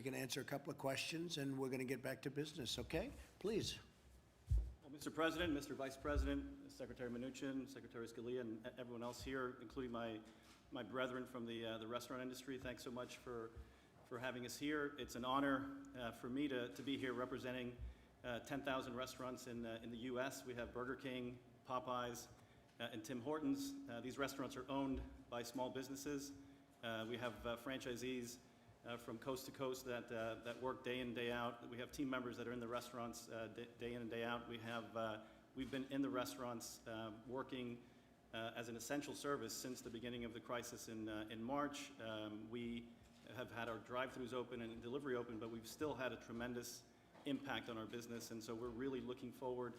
can answer a couple of questions, and we're going to get back to business, okay? Please. Well, Mr. President, Mr. Vice President, Secretary Mnuchin, Secretary Scalia, and everyone else here, including my brethren from the restaurant industry, thanks so much for having us here. It's an honor for me to be here representing 10,000 restaurants in the U.S. We have Burger King, Popeyes, and Tim Hortons. These restaurants are owned by small businesses. We have franchisees from coast to coast that work day in, day out. We have team members that are in the restaurants day in and day out. We've been in the restaurants working as an essential service since the beginning of the crisis in March. We have had our drive-thrus open and delivery open, but we've still had a tremendous impact on our business, and so we're really looking forward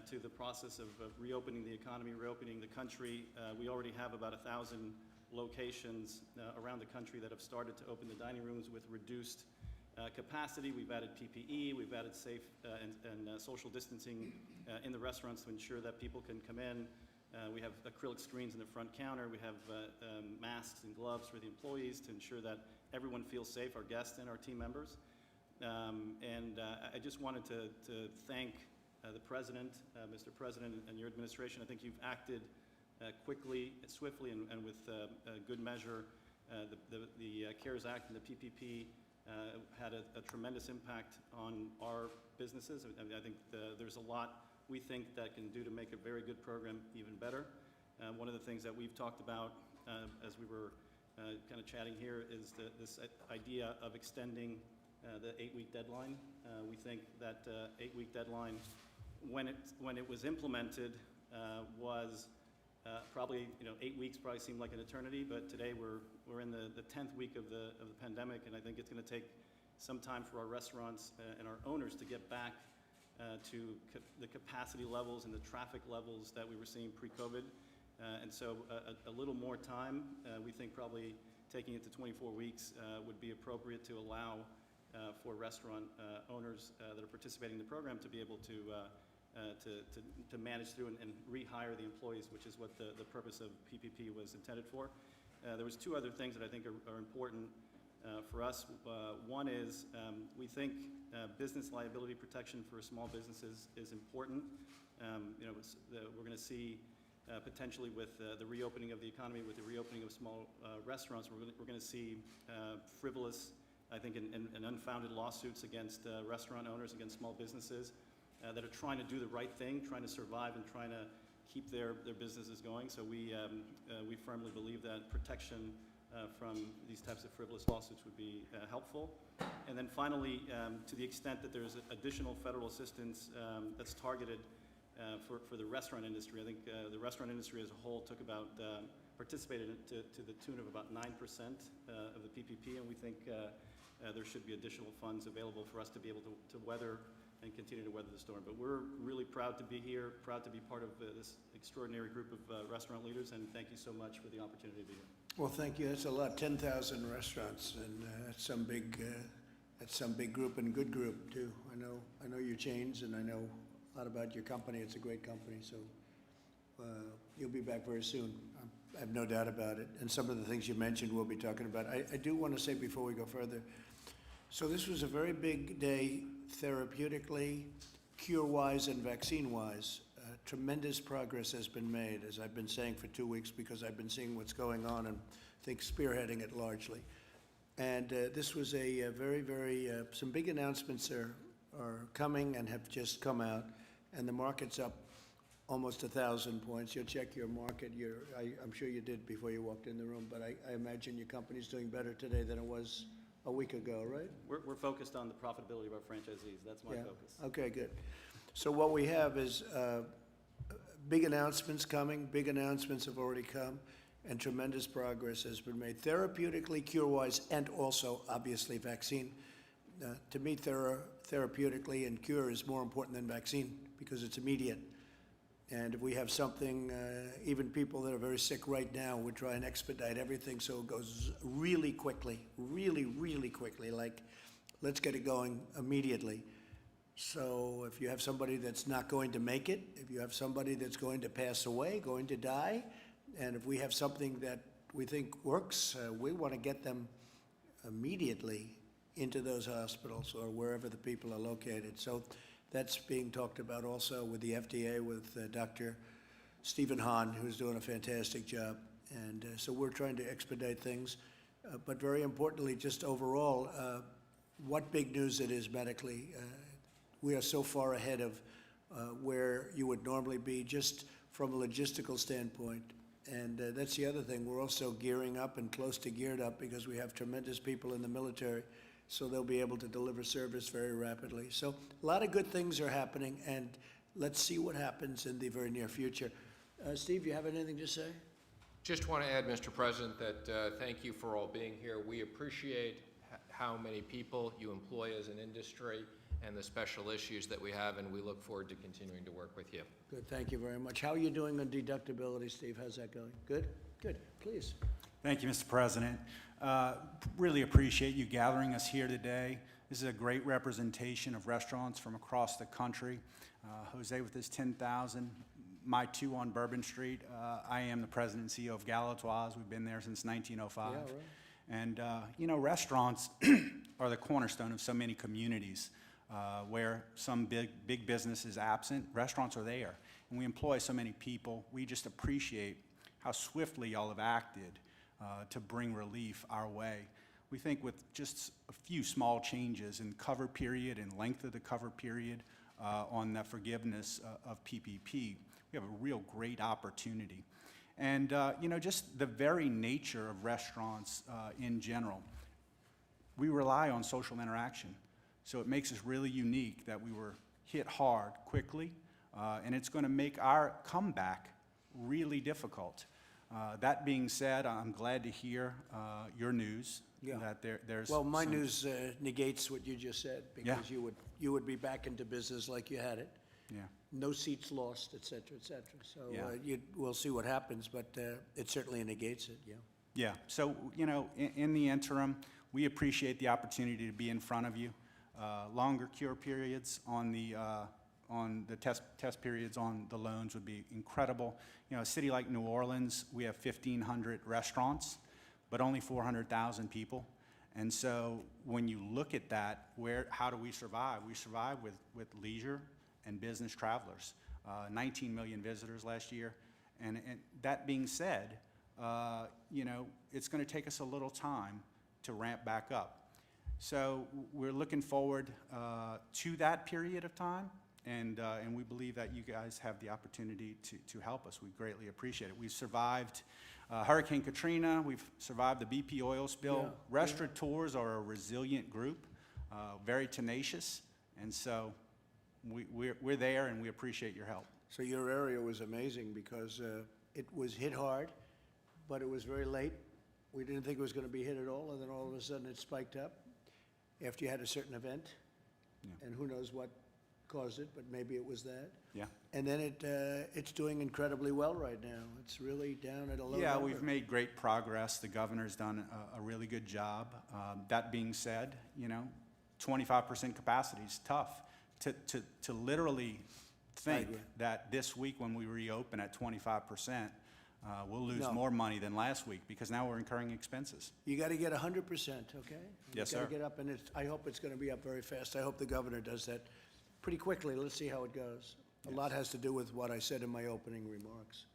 to the process of reopening the economy, reopening the country. We already have about 1,000 locations around the country that have started to open the dining rooms with reduced capacity. We've added PPE, we've added safe and social distancing in the restaurants to ensure that people can come in. We have acrylic screens in the front counter. We have masks and gloves for the employees to ensure that everyone feels safe, our guests and our team members. I just wanted to thank the President, Mr. President, and your administration. I think you've acted quickly, swiftly, and with good measure. The CARES Act and the PPP had a tremendous impact on our businesses. I think there's a lot we think that can do to make a very good program even better. One of the things that we've talked about as we were kind of chatting here is this idea of extending the 8-week deadline. We think that 8-week deadline, when it was implemented, was probably 8 weeks probably seemed like an eternity, but today we're in the 10th week of the pandemic, and I think it's going to take some time for our restaurants and our owners to get back to the capacity levels and the traffic levels that we were seeing pre-COVID. And so a little more time, we think probably taking it to 24 weeks would be appropriate to allow for restaurant owners that are participating in the program to be able to manage through and rehire the employees, which is what the purpose of PPP was intended for. There was two other things that I think are important for us. One is we think business liability protection for small businesses is important. We're going to see potentially with the reopening of the economy, with the reopening of small restaurants, we're going to see frivolous, I think, and unfounded lawsuits against restaurant owners, against small businesses that are trying to do the right thing, trying to survive and trying to keep their businesses going. So we firmly believe that protection from these types of frivolous lawsuits would be helpful. And then finally, to the extent that there's additional federal assistance that's targeted for the restaurant industry, I think the restaurant industry as a whole participated to the tune of about 9% of the PPP, and we think there should be additional funds available for us to be able to weather and continue to weather the storm. But we're really proud to be here, proud to be part of this extraordinary group of restaurant leaders, and thank you so much for the opportunity to be here. Well, thank you. That's a lot, 10,000 restaurants, and that's some big group and good group too. I know your chains, and I know a lot about your company. It's a great company, so you'll be back very soon. I have no doubt about it. And some of the things you mentioned we'll be talking about. I do want to say before we go further, so this was a very big day therapeutically, cure-wise, and vaccine-wise. Tremendous progress has been made, as I've been saying for 2 weeks, because I've been seeing what's going on and I think spearheading it largely. And this was a very, some big announcements are coming and have just come out, and the market's up almost 1,000 points. You'll check your market. I'm sure you did before you walked in the room, but I imagine your company's doing better today than it was a week ago, right? We're focused on the profitability of our franchisees. That's my focus. Okay, good. So what we have is big announcements coming. Big announcements have already come, and tremendous progress has been made therapeutically, cure-wise, and also, obviously, vaccine. To me, therapeutically and cure is more important than vaccine because it's immediate. And if we have something, even people that are very sick right now would try and expedite everything so it goes really quickly, really quickly, like let's get it going immediately. So if you have somebody that's not going to make it, if you have somebody that's going to pass away, going to die, and if we have something that we think works, we want to get them immediately into those hospitals or wherever the people are located. So that's being talked about also with the FDA, with Dr. Stephen Hahn, who's doing a fantastic job. And so we're trying to expedite things. But very importantly, just overall, what big news it is medically. We are so far ahead of where you would normally be just from a logistical standpoint. And that's the other thing. We're also gearing up and close to geared up because we have tremendous people in the military, so they'll be able to deliver service very rapidly. So a lot of good things are happening, and let's see what happens in the very near future. Steve, you have anything to say? Just want to add, Mr. President, that thank you for all being here. We appreciate how many people you employ as an industry and the special issues that we have, and we look forward to continuing to work with you. Good, thank you very much. How are you doing on deductibility, Steve? How's that going? Good? Good, please. Thank you, Mr. President. Really appreciate you gathering us here today. This is a great representation of restaurants from across the country. Jose with his 10,000, my 2 on Bourbon Street. I am the president and CEO of Galatoire's. We've been there since 1905. Yeah, right. And, you know, restaurants are the cornerstone of so many communities. Where some big business is absent, restaurants are there. And we employ so many people. We just appreciate how swiftly y'all have acted to bring relief our way. We think with just a few small changes in cover period and length of the cover period on the forgiveness of PPP, we have a real great opportunity. And, you know, just the very nature of restaurants in general, we rely on social interaction. So it makes us really unique that we were hit hard quickly, and it's going to make our comeback really difficult. That being said, I'm glad to hear your news, that there's Well, my some- news negates what you just said, because you would be back into business like you had it. Yeah. No seats lost, et cetera, et cetera. So Yeah. we'll see what happens, but it certainly negates it, yeah. Yeah, so, you know, in the interim, we appreciate the opportunity to be in front of you. Longer cure periods on the test periods on the loans would be incredible. You know, a city like New Orleans, we have 1,500 restaurants, but only 400,000 people. And so when you look at that, how do we survive? We survive with leisure and business travelers. 19 million visitors last year. And that being said, you know, it's going to take us a little time to ramp back up. So we're looking forward to that period of time, and we believe that you guys have the opportunity to help us. We greatly appreciate it. We've survived Hurricane Katrina. We've survived the BP oil spill. Yeah, Restaurateurs are a resilient group, very tenacious, and so we're there, and we appreciate your help. So your area was amazing because it was hit hard, but it was very late. We didn't think it was going to be hit at all, and then all of a sudden it spiked up after you had a certain event. Yeah. And who knows what caused it, but maybe it was that. Yeah. And then it's doing incredibly well right now. It's really down at a low Yeah, number. we've made great progress. The governor's done a really good job. That being said, you know, 25% capacity is tough. To literally think agree. that this week when we reopen at 25%, we'll lose No. more money than last week because now we're incurring expenses. You got to get 100%, okay? Yes, You got sir. to get up, and I hope it's going to be up very fast. I hope the governor does that pretty quickly. Let's see how it goes. A lot has to do with what I said in my opening remarks.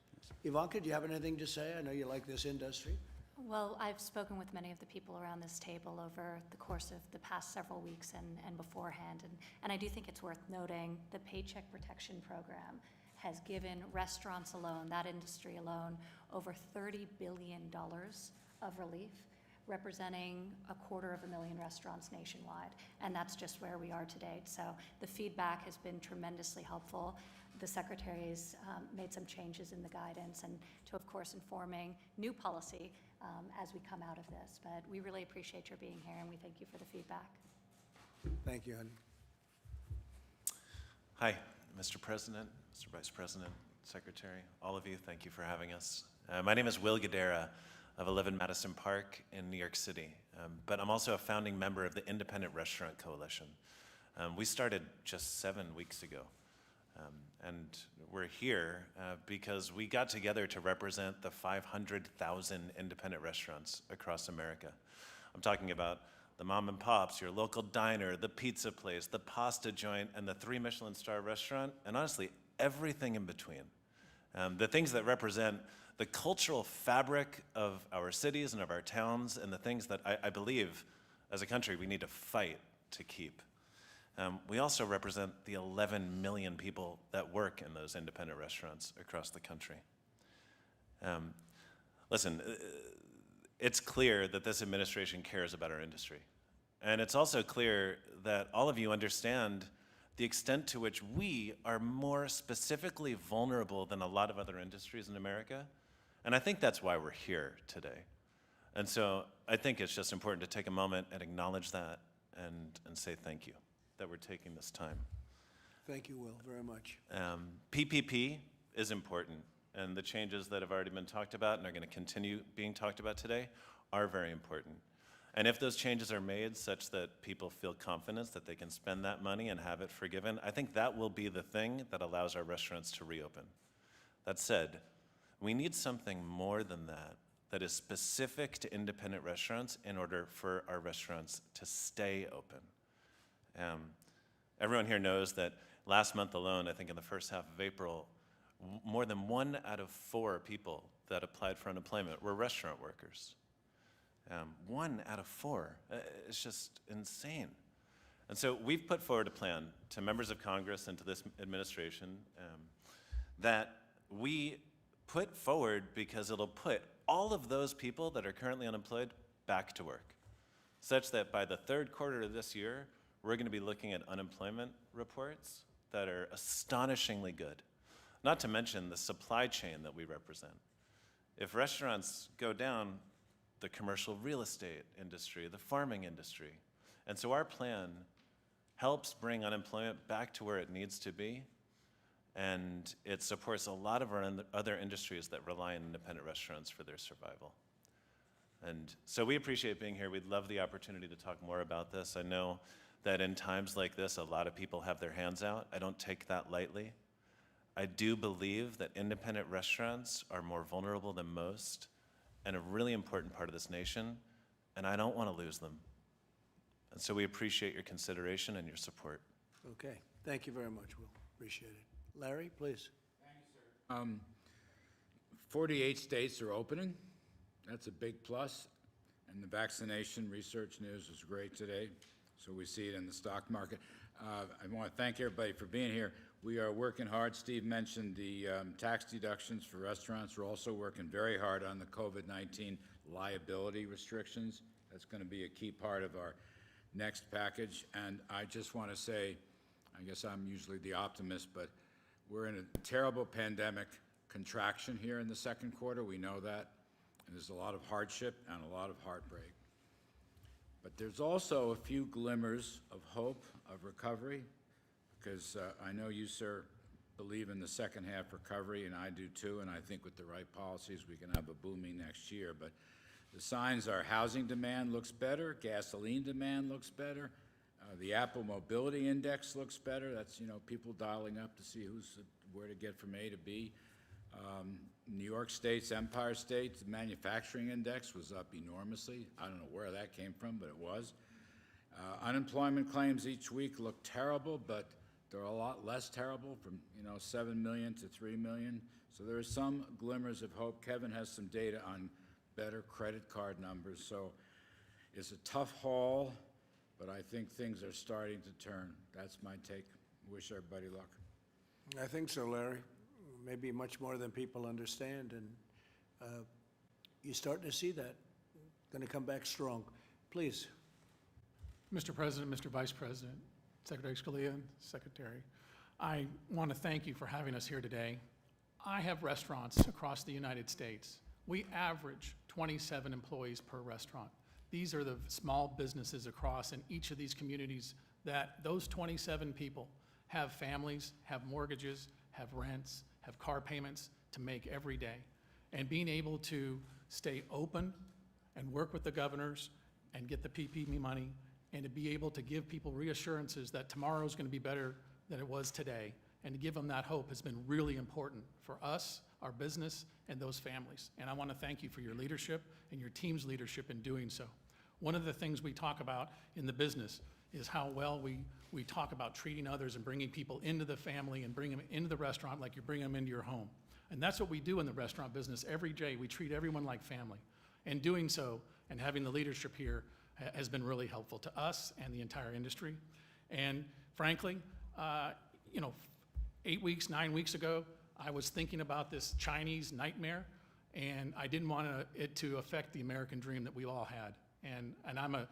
Ivanka, do you have anything to say? I know you like this industry. Well, I've spoken with many of the people around this table over the course of the past several weeks and beforehand, and I do think it's worth noting the Paycheck Protection Program has given restaurants alone, that industry alone, over $30 billion of relief, representing 250,000 restaurants nationwide. And that's just where we are today. So the feedback has been tremendously helpful. The Secretary's made some changes in the guidance and to, of course, informing new policy as we come out of this. But we really appreciate your being here, and we thank you for the feedback. Thank you, honey. Hi, Mr. President, Mr. Vice President, Secretary, all of you, thank you for having us. My name is Will Guidera of 11 Madison Park in New York City, but I'm also a founding member of the Independent Restaurant Coalition. We started just 7 weeks ago, and we're here because we got together to represent the 500,000 independent restaurants across America. I'm talking about the mom and pops, your local diner, the pizza place, the pasta joint, and the 3 Michelin star restaurant, and honestly, everything in between. The things that represent the cultural fabric of our cities and of our towns, and the things that I believe, as a country, we need to fight to keep. We also represent the 11 million people that work in those independent restaurants across the country. Listen, it's clear that this administration cares about our industry. And it's also clear that all of you understand the extent to which we are more specifically vulnerable than a lot of other industries in America. And I think that's why we're here today. And so I think it's just important to take a moment and acknowledge that and say thank you that we're taking this time. Thank you, Will, very much. PPP is important, and the changes that have already been talked about and are going to continue being talked about today are very important. And if those changes are made such that people feel confidence that they can spend that money and have it forgiven, I think that will be the thing that allows our restaurants to reopen. That said, we need something more than that that is specific to independent restaurants in order for our restaurants to stay open. Everyone here knows that last month alone, I think in the first half of April, more than 1 out of 4 people that applied for unemployment were restaurant workers. 1 out of 4. It's just insane. And so we've put forward a plan to members of Congress and to this administration that we put forward because it'll put all of those people that are currently unemployed back to work, such that by the 3rd quarter of this year, we're going to be looking at unemployment reports that are astonishingly good, not to mention the supply chain that we represent. If restaurants go down, the commercial real estate industry, the farming industry. And so our plan helps bring unemployment back to where it needs to be, and it supports a lot of our other industries that rely on independent restaurants for their survival. And so we appreciate being here. We'd love the opportunity to talk more about this. I know that in times like this, a lot of people have their hands out. I don't take that lightly. I do believe that independent restaurants are more vulnerable than most and a really important part of this nation, and I don't want to lose them. And so we appreciate your consideration and your support. Okay, thank you very much, Will. Appreciate it. Larry, please. 48 states are opening. That's a big plus. And the vaccination research news was great today. So we see it in the stock market. I want to thank everybody for being here. We are working hard. Steve mentioned the tax deductions for restaurants. We're also working very hard on the COVID-19 liability restrictions. That's going to be a key part of our next package. And I just want to say, I guess I'm usually the optimist, but we're in a terrible pandemic contraction here in the 2nd quarter. We know that. And there's a lot of hardship and a lot of heartbreak. But there's also a few glimmers of hope, of recovery, because I know you, sir, believe in the second half recovery, and I do too, and I think with the right policies we can have a booming next year. But the signs are housing demand looks better, gasoline demand looks better, the Apple Mobility Index looks better. That's, people dialing up to see where to get from A to B. New York State's Empire State Manufacturing Index was up enormously. I don't know where that came from, but it was. Unemployment claims each week look terrible, but they're a lot less terrible, from 7 million to 3 million. So there are some glimmers of hope. Kevin has some data on better credit card numbers. So it's a tough haul, but I think things are starting to turn. That's my take. Wish everybody luck. I think so, Larry. Maybe much more than people understand, and you're starting to see that. Going to come back strong. Please. Mr. President, Mr. Vice President, Secretary Scalia, Secretary, I want to thank you for having us here today. I have restaurants across the United States. We average 27 employees per restaurant. These are the small businesses across in each of these communities that those 27 people have families, have mortgages, have rents, have car payments to make every day. And being able to stay open and work with the governors and get the PPP money, and to be able to give people reassurances that tomorrow is going to be better than it was today, and to give them that hope has been really important for us, our business, and those families. And I want to thank you for your leadership and your team's leadership in doing so. One of the things we talk about in the business is how well we talk about treating others and bringing people into the family and bringing them into the restaurant like you bring them into your home. And that's what we do in the restaurant business every day. We treat everyone like family. And doing so and having the leadership here has been really helpful to us and the entire industry. And frankly, 8 weeks, 9 weeks ago, I was thinking about this Chinese nightmare, and I didn't want it to affect the American dream that we all had. And I'm a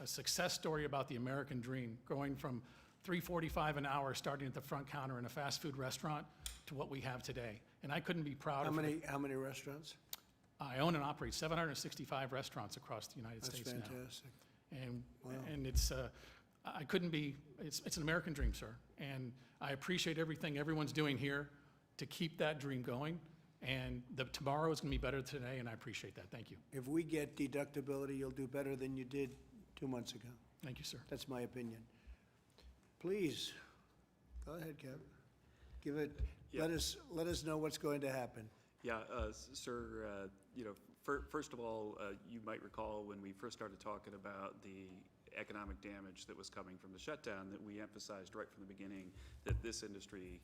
success story about the American dream, going from $3.45 an hour starting at the front counter in a fast food restaurant to what we have today. And I couldn't be prouder. How many restaurants? I own and operate 765 restaurants across the United That's States now. fantastic. And, Wow. and it's, I couldn't be, it's an American dream, sir. And I appreciate everything everyone's doing here to keep that dream going. And tomorrow is going to be better than today, and I appreciate that. Thank you. If we get deductibility, you'll do better than you did 2 months ago. Thank you, sir. That's my opinion. Please, go ahead, Kevin. Give it, Yeah. let us know what's going to happen. Yeah, sir, first of all, you might recall when we first started talking about the economic damage that was coming from the shutdown, that we emphasized right from the beginning that this industry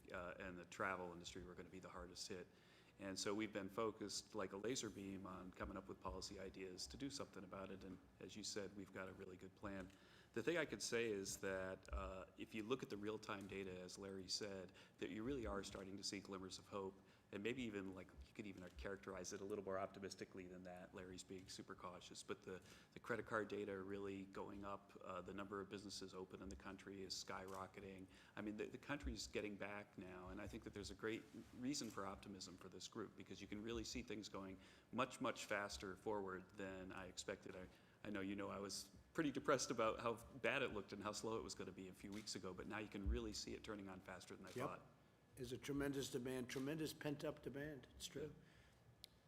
and the travel industry were going to be the hardest hit. And so we've been focused like a laser beam on coming up with policy ideas to do something about it. And as you said, we've got a really good plan. The thing I could say is that if you look at the real-time data, as Larry said, that you really are starting to see glimmers of hope. And maybe even like you could even characterize it a little more optimistically than that. Larry's being super cautious, but the credit card data are really going up. The number of businesses open in the country is skyrocketing. I mean, the country's getting back now, and I think that there's a great reason for optimism for this group, because you can really see things going much, much faster forward than I expected. I know I was pretty depressed about how bad it looked and how slow it was going to be a few weeks ago, but now you can really see it turning on faster than I thought. There's a tremendous demand, tremendous pent-up demand. It's true.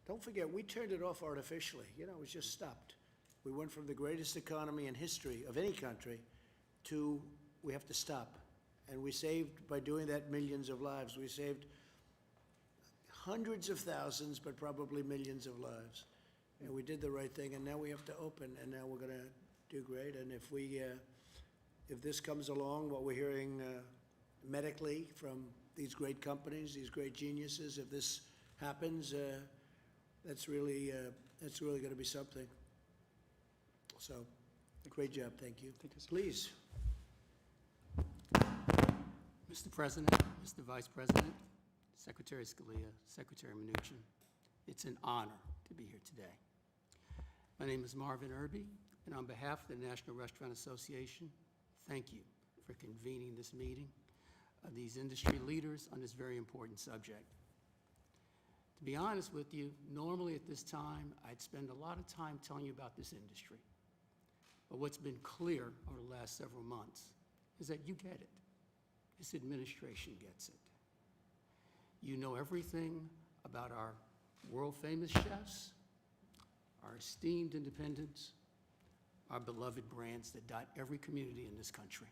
Don't forget, we turned it off artificially. It was just stopped. We went from the greatest economy in history of any country to we have to stop. And we saved, by doing that, millions of lives. We saved hundreds of thousands, but probably millions of lives. And we did the right thing, and now we have to open, and now we're going to do great. And if this comes along, what we're hearing medically from these great companies, these great geniuses, if this happens, that's really going to be something. So, great job, thank you. Please. Mr. President, Mr. Vice President, Secretary Scalia, Secretary Mnuchin, it's an honor to be here today. My name is Marvin Irby, and on behalf of the National Restaurant Association, thank you for convening this meeting of these industry leaders on this very important subject. To be honest with you, normally at this time, I'd spend a lot of time telling you about this industry. But what's been clear over the last several months is that you get it. This administration gets it. You know everything about our world-famous chefs, our esteemed independents, our beloved brands that dot every community in this country.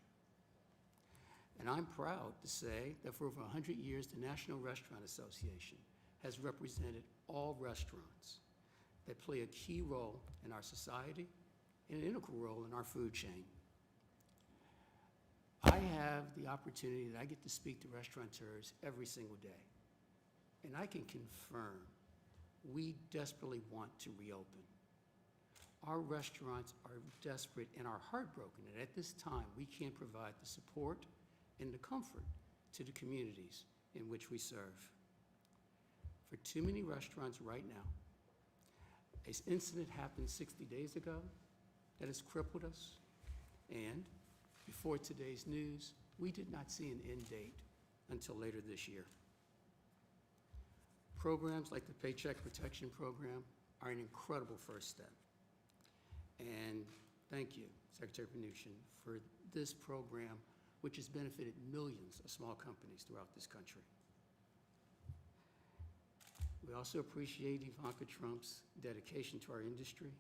And I'm proud to say that for over 100 years, the National Restaurant Association has represented all restaurants that play a key role in our society and an integral role in our food chain. I have the opportunity that I get to speak to restaurateurs every single day, and I can confirm we desperately want to reopen. Our restaurants are desperate and are heartbroken that at this time we can't provide the support and the comfort to the communities in which we serve. For too many restaurants right now, an incident happened 60 days ago that has crippled us, and before today's news, we did not see an end date until later this year. Programs like the Paycheck Protection Program are an incredible first step. And thank you, Secretary Mnuchin, for this program, which has benefited millions of small companies throughout this country. We also appreciate Ivanka Trump's dedication to our industry,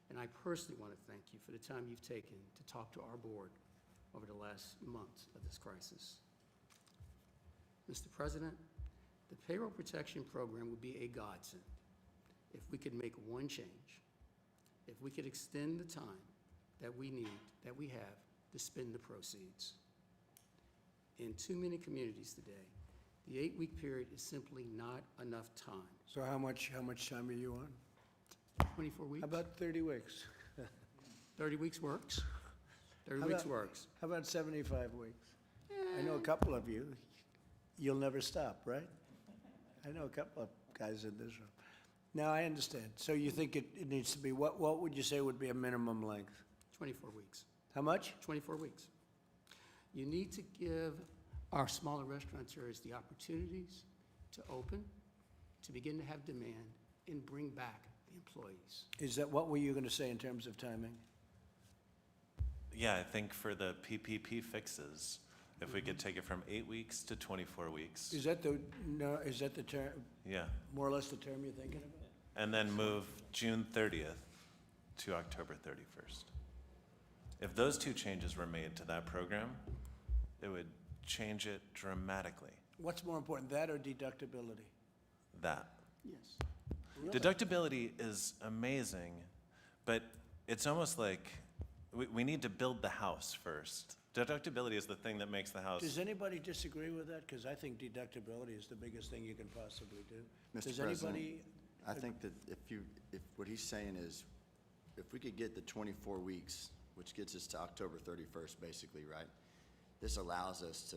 and I personally want to thank you for the time you've taken to talk to our board over the last months of this crisis. Mr. President, the Payroll Protection Program would be a godsend if we could make one change if we could extend the time that we need, that we have to spend the proceeds. In too many communities today, the 8-week period is simply not enough time. So how much time are you on? 24 weeks? How about 30 weeks? 30 weeks works. 30 How weeks about- works. How about 75 weeks? I know a couple of you, you'll never stop, right? I know a couple of guys in this room. Now, I understand. So you think it needs to be, what would you say would be a minimum length? 24 weeks. How much? 24 weeks. You need to give our smaller restaurateurs the opportunities to open, to begin to have demand, and bring back the employees. Is that, what were you going to say in terms of timing? Yeah, I think for the PPP fixes, if we could take it from 8 weeks to 24 weeks, Is that the, no, is that the term, yeah, more or less the term you're thinking about? and then move June 30th to October 31st. If those two changes were made to that program, it would change it dramatically. What's more important, that or deductibility? That. Yes. Deductibility is amazing, but it's almost like we need to build the house first. Deductibility is the thing that makes the house. Does anybody disagree with that? Because I think deductibility is the biggest thing you can possibly do. Mr. Does President, anybody, I think that if what he's saying is, if we could get the 24 weeks, which gets us to October 31st, basically, right? This allows us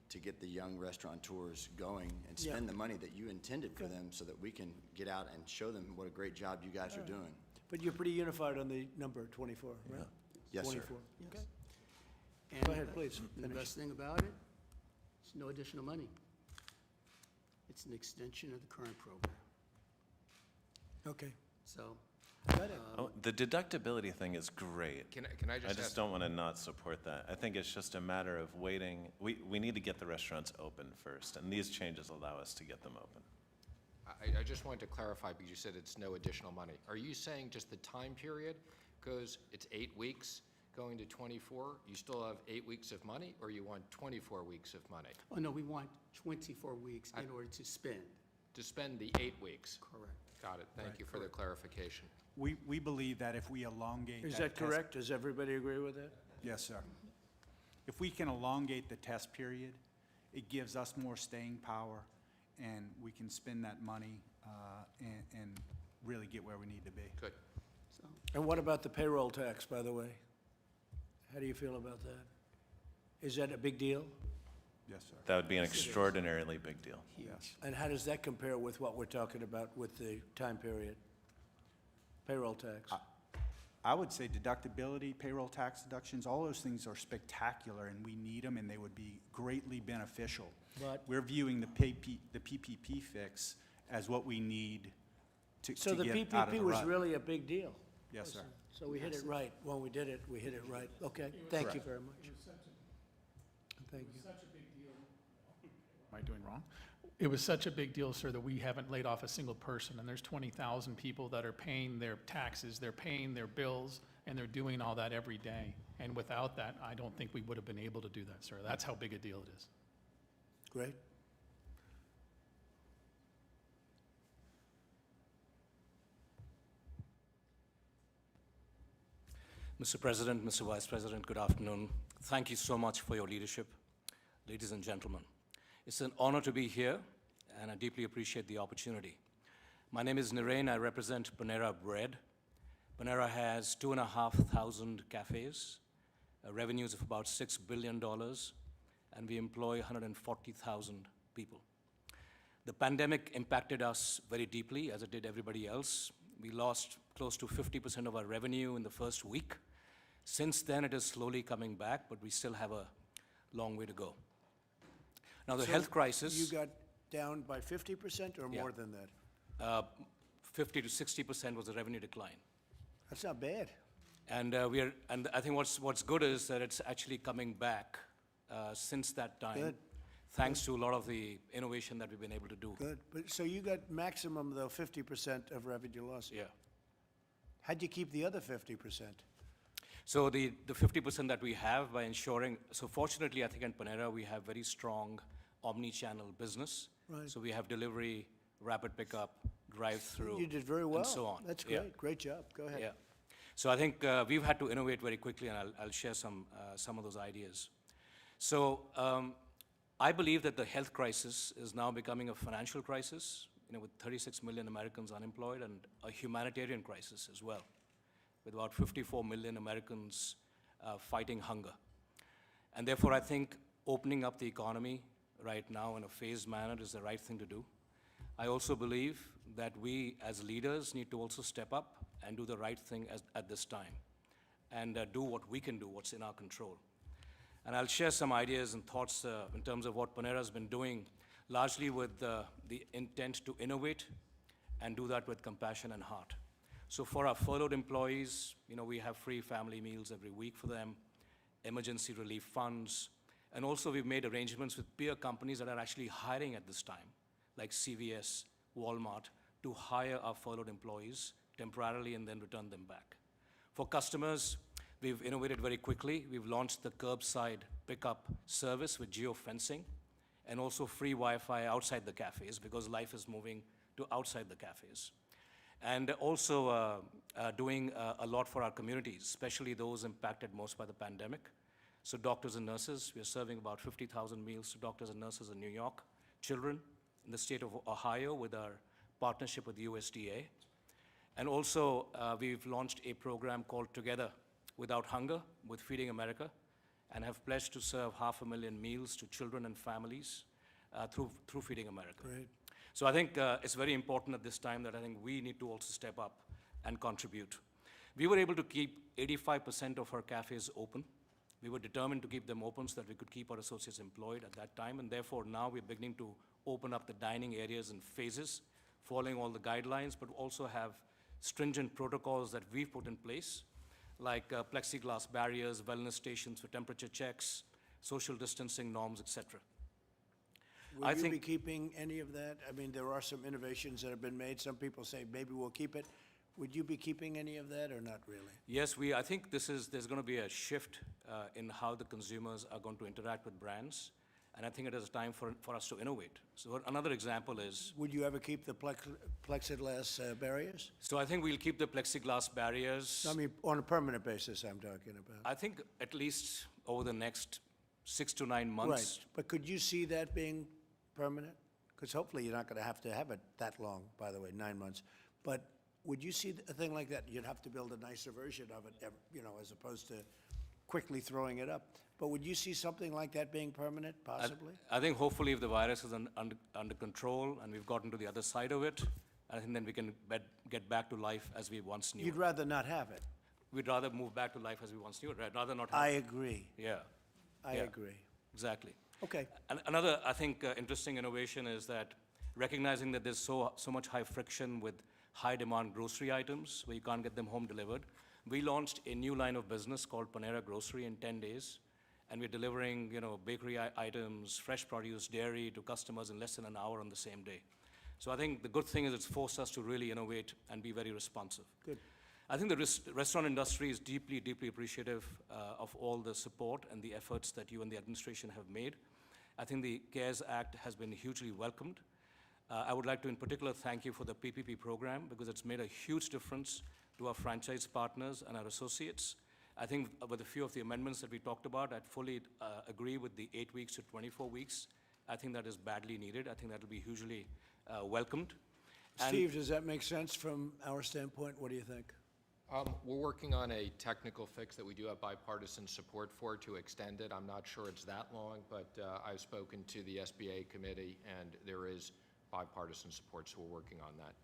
to get the young restaurateurs going and spend the money that you intended for them so that we can get out and show them what a great job you guys are doing. but you're pretty unified on the number 24, right? Yes, sir. 24. Okay. And Go ahead, please, The finish. best thing about it, it's no additional money. It's an extension of the current program. Okay. So, Got it. Oh, the deductibility thing is great. Can I I just just ask? don't want to not support that. I think it's just a matter of waiting. We need to get the restaurants open first, and these changes allow us to get them open. I just wanted to clarify, because you said it's no additional money. Are you saying just the time period goes, it's 8 weeks going to 24? You still have 8 weeks of money, or you want 24 weeks of money? oh no, we want 24 weeks in order to spend. To spend the 8 weeks? Correct. Got it. Thank you for the clarification. We believe that if we elongate Is that that test- correct? Does everybody agree with that? Yes, sir. If we can elongate the test period, it gives us more staying power, and we can spend that money and really get where we need to be. Good. So, And what about the payroll tax, by the way? How do you feel about that? Is that a big deal? Yes, sir. That would be an extraordinarily big deal. Yes. And how does that compare with what we're talking about with the time period? Payroll tax? I would say deductibility, payroll tax deductions, all those things are spectacular, and we need them, and they would be greatly beneficial. But- We're viewing the PPP fix as what we need to So the get out of PPP the was rut. really a big deal. Yes, sir. So we hit it right. When we did it, we hit it right. Okay, thank you very much. Thank you. Am I doing wrong? It was such a big deal, sir, that we haven't laid off a single person, and there's 20,000 people that are paying their taxes, they're paying their bills, and they're doing all that every day. And without that, I don't think we would have been able to do that, sir. That's how big a deal it is. Great. Mr. President, Mr. Vice President, good afternoon. Thank you so much for your leadership, ladies and gentlemen. It's an honor to be here, and I deeply appreciate the opportunity. My name is Nirain. I represent Panera Bread. Panera has 2,500 cafes, revenues of about $6 billion, and we employ 140,000 people. The pandemic impacted us very deeply, as it did everybody else. We lost close to 50% of our revenue in the first week. Since then, it is slowly coming back, but we still have a long way to go. Now, the So health crisis. You got down by 50% or Yeah. more than that? 50 to 60% was the revenue decline. That's not bad. And and I think what's good is that it's actually coming back since that time. Good. Thanks to a lot of the innovation that we've been able to do. Good. But, so you got maximum, though, 50% of revenue loss. Yeah. How'd you keep the other 50%? So the 50% that we have by ensuring, so fortunately, I think in Panera, we have very strong omni-channel business. Right. So we have delivery, rapid pickup, drive-through, You did very well. and so on. That's Yeah. great. Great job. Go ahead. Yeah. So I think we've had to innovate very quickly, and I'll share some of those ideas. So I believe that the health crisis is now becoming a financial crisis, with 36 million Americans unemployed, and a humanitarian crisis as well, with about 54 million Americans fighting hunger. And therefore, I think opening up the economy right now in a phased manner is the right thing to do. I also believe that we as leaders need to also step up and do the right thing at this time, and do what we can do, what's in our control. And I'll share some ideas and thoughts in terms of what Panera has been doing, largely with the intent to innovate and do that with compassion and heart. So for our furloughed employees, we have free family meals every week for them, emergency relief funds, and also we've made arrangements with peer companies that are actually hiring at this time, like CVS, Walmart, to hire our furloughed employees temporarily and then return them back. For customers, we've innovated very quickly. We've launched the curbside pickup service with geofencing, and also free Wi-Fi outside the cafes, because life is moving to outside the cafes. And also doing a lot for our communities, especially those impacted most by the pandemic. So doctors and nurses, we are serving about 50,000 meals to doctors and nurses in New York, children in the state of Ohio with our partnership with USDA. And also we've launched a program called Together Without Hunger with Feeding America, and have pledged to serve 500,000 meals to children and families through Feeding America. Great. So I think it's very important at this time that I think we need to also step up and contribute. We were able to keep 85% of our cafes open. We were determined to keep them open so that we could keep our associates employed at that time, and therefore now we're beginning to open up the dining areas in phases, following all the guidelines, but also have stringent protocols that we've put in place, like plexiglass barriers, wellness stations for temperature checks, social distancing norms, etc. Will you be keeping any of that? I mean, there are some innovations that have been made. Some people say maybe we'll keep it. Would you be keeping any of that or not really? Yes, I think there's going to be a shift in how the consumers are going to interact with brands, and I think it is time for us to innovate. So another example is... Would you ever keep the plexiglass barriers? So I think we'll keep the plexiglass barriers. I mean, on a permanent basis, I'm talking about. I think at least over the next 6 to 9 months. Right, but could you see that being permanent? Because hopefully you're not going to have it that long, by the way, 9 months. But would you see a thing like that? You'd have to build a nicer version of it, as opposed to quickly throwing it up. But would you see something like that being permanent, possibly? I think hopefully if the virus is under control and we've gotten to the other side of it, I think then we can get back to life as we once knew. You'd rather not have it? We'd rather move back to life as we once knew it, right? Rather not have I agree. Yeah. I agree. Exactly. Okay. And another, I think, interesting innovation is that recognizing that there's so much high friction with high-demand grocery items where you can't get them home delivered, we launched a new line of business called Panera Grocery in 10 days, and we're delivering, bakery items, fresh produce, dairy to customers in less than an hour on the same day. So I think the good thing is it's forced us to really innovate and be very responsive. Good. I think the restaurant industry is deeply, deeply appreciative of all the support and the efforts that you and the administration have made. I think the CARES Act has been hugely welcomed. I would like to, in particular, thank you for the PPP program, because it's made a huge difference to our franchise partners and our associates. I think with a few of the amendments that we talked about, I'd fully agree with the 8 weeks to 24 weeks. I think that is badly needed. I think that will be hugely welcomed. Steve, does that make sense from our standpoint? What do you think? We're working on a technical fix that we do have bipartisan support for to extend it. I'm not sure it's that long, but I've spoken to the SBA committee, and there is bipartisan support, so we're working on that.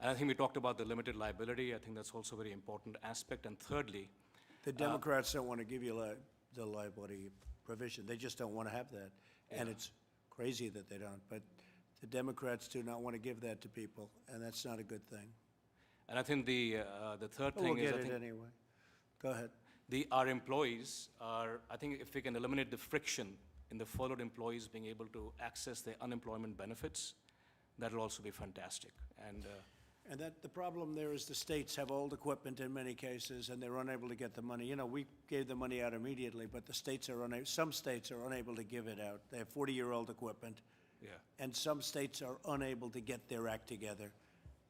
And I think we talked about the limited liability. I think that's also a very important aspect. And thirdly, the Democrats don't want to give you the liability provision. They just don't want to have that. Yeah. And it's crazy that they don't. But the Democrats do not want to give that to people, and that's not a good thing. And I think the third thing is... We'll get it anyway. Go ahead. Our employees are, I think if we can eliminate the friction in the furloughed employees being able to access their unemployment benefits, that will also be fantastic. And that the problem there is the states have old equipment in many cases, and they're unable to get the money. We gave the money out immediately, but the states are unable. Some states are unable to give it out. They have 40-year-old equipment, and some states are unable to get their act together.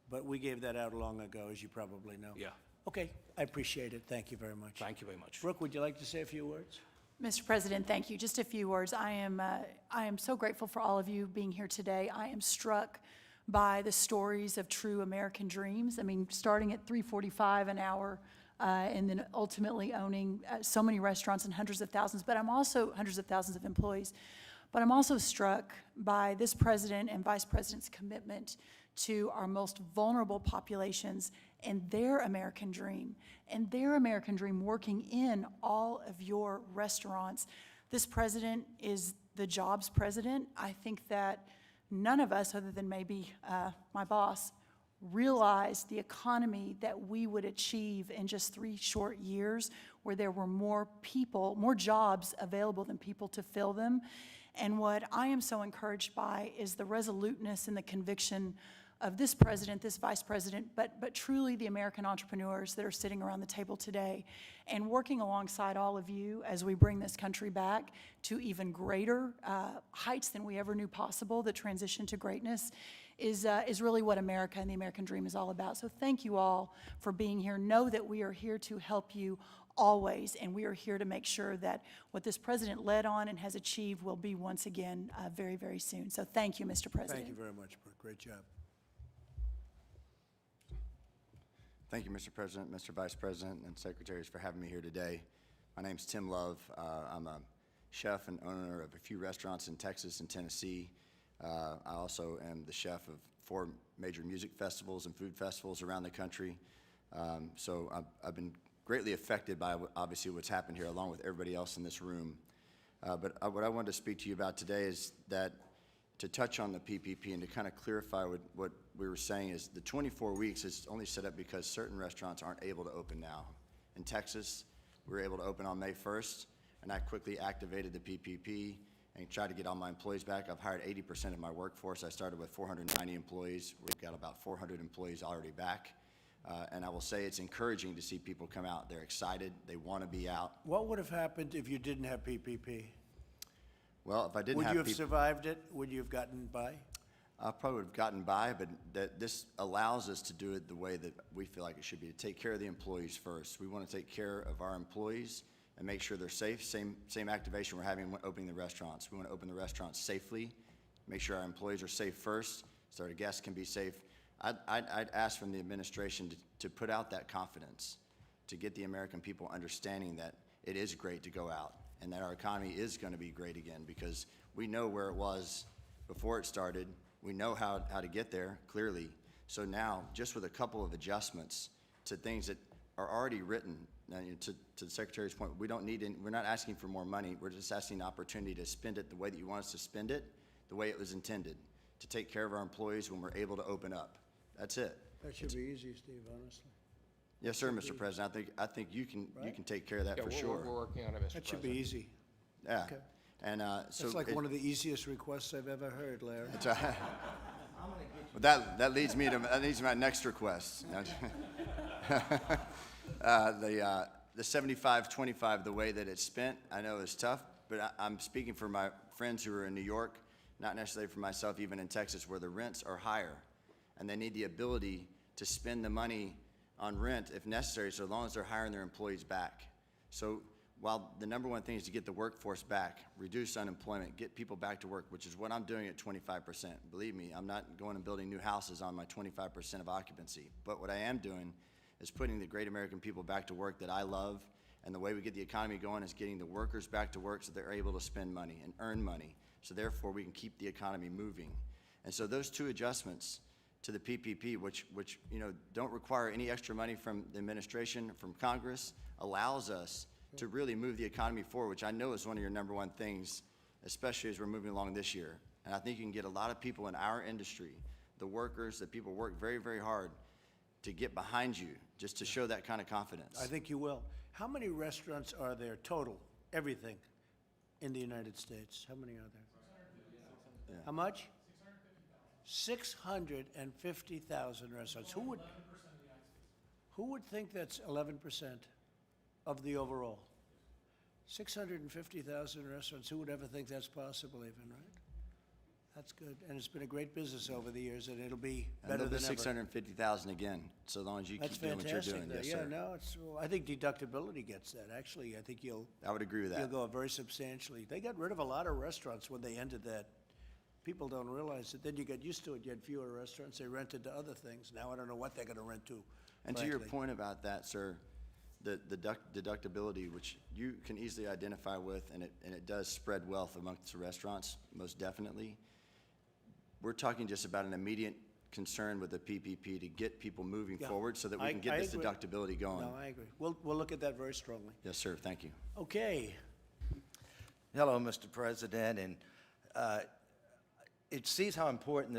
But we gave that out long ago, as you probably know. Yeah. Okay, I appreciate it. Thank you very much. Thank you very much. Brooke, would you like to say a few words? Mr. President, thank you. Just a few words. I am so grateful for all of you being here today. I am struck by the stories of true American dreams. I mean, starting at $3.45 an hour, and then ultimately owning so many restaurants and hundreds of thousands, but I'm also hundreds of thousands of employees. But I'm also struck by this president and vice president's commitment to our most vulnerable populations and their American dream, working in all of your restaurants. This president is the jobs president. I think that none of us, other than maybe my boss, realized the economy that we would achieve in just 3 short years, where there were more people, more jobs available than people to fill them. And what I am so encouraged by is the resoluteness and the conviction of this president, this vice president, but truly the American entrepreneurs that are sitting around the table today and working alongside all of you as we bring this country back to even greater heights than we ever knew possible. The transition to greatness is really what America and the American dream is all about. So thank you all for being here. Know that we are here to help you always, and we are here to make sure that what this president led on and has achieved will be once again very, very soon. So thank you, Mr. President. Thank you very much, Brooke. Great job. Thank you, Mr. President, Mr. Vice President, and Secretaries for having me here today. My name's Tim Love. I'm a chef and owner of a few restaurants in Texas and Tennessee. I also am the chef of 4 major music festivals and food festivals around the country. So I've been greatly affected by, obviously, what's happened here, along with everybody else in this room. But what I wanted to speak to you about today is that to touch on the PPP and to kind of clarify what we were saying is the 24 weeks is only set up because certain restaurants aren't able to open now. In Texas, we were able to open on May 1st, and I quickly activated the PPP and tried to get all my employees back. I've hired 80% of my workforce. I started with 490 employees. We've got about 400 employees already back. And I will say it's encouraging to see people come out. They're excited. They want to be out. What would have happened if you didn't have PPP? Well, if I didn't Would have you have people, survived it? Would you have gotten by? I probably would have gotten by, but this allows us to do it the way that we feel like it should be, to take care of the employees first. We want to take care of our employees and make sure they're safe. Same activation we're having when opening the restaurants. We want to open the restaurants safely, make sure our employees are safe first, so our guests can be safe. I'd ask from the administration to put out that confidence, to get the American people understanding that it is great to go out and that our economy is going to be great again, because we know where it was before it started. We know how to get there, clearly. So now, just with a couple of adjustments to things that are already written, to the Secretary's point, we're not asking for more money. We're just asking the opportunity to spend it the way that you want us to spend it, the way it was intended, to take care of our employees when we're able to open up. That's it. That should be easy, Steve, honestly. Yes, sir, Mr. President. I think you can take care of that for sure. We're working on it, Mr. President. That should be easy. Yeah. Okay. And so That's like one of the easiest requests I've ever heard, Larry. That's right. Well, that leads me to my next request. The 75-25, the way that it's spent, I know is tough, but I'm speaking for my friends who are in New York, not necessarily for myself, even in Texas, where the rents are higher, and they need the ability to spend the money on rent if necessary, so long as they're hiring their employees back. So while the number one thing is to get the workforce back, reduce unemployment, get people back to work, which is what I'm doing at 25%. Believe me, I'm not going and building new houses on my 25% of occupancy. But what I am doing is putting the great American people back to work that I love, and the way we get the economy going is getting the workers back to work so they're able to spend money and earn money, so therefore we can keep the economy moving. And so those 2 adjustments to the PPP, which don't require any extra money from the administration, from Congress, allows us to really move the economy forward, which I know is one of your number one things, especially as we're moving along this year. And I think you can get a lot of people in our industry, the workers, that people work very, very hard to get behind you, just to show that kind of confidence. I think you will. How many restaurants are there total, everything, in the United States? How many are there? 650,000. Yeah. How much? 650,000 restaurants. Who would think that's 11% of the overall? 650,000 restaurants. Who would ever think that's possible even, right? That's good. And it's been a great business over the years, and it'll be And better there'll be than ever. 650,000 again, so long as you That's keep doing what you're fantastic, doing. though. Yes, Yeah, sir. no, well, I think deductibility gets that. Actually, I think I would agree with you'll that. go up very substantially. They got rid of a lot of restaurants when they ended that. People don't realize it. Then you get used to it. You had fewer restaurants. They rented to other things. Now I don't know what they're gonna rent to, And to your frankly. point about that, sir, the deductibility, which you can easily identify with, and it does spread wealth amongst the restaurants, most definitely. We're talking just about an immediate concern with the PPP to get people moving Yeah. forward so that we I- can get I this agree. deductibility going. No, I agree. We'll look at that very strongly. Yes, sir, thank you. Okay. Hello, Mr. President, and it sees how important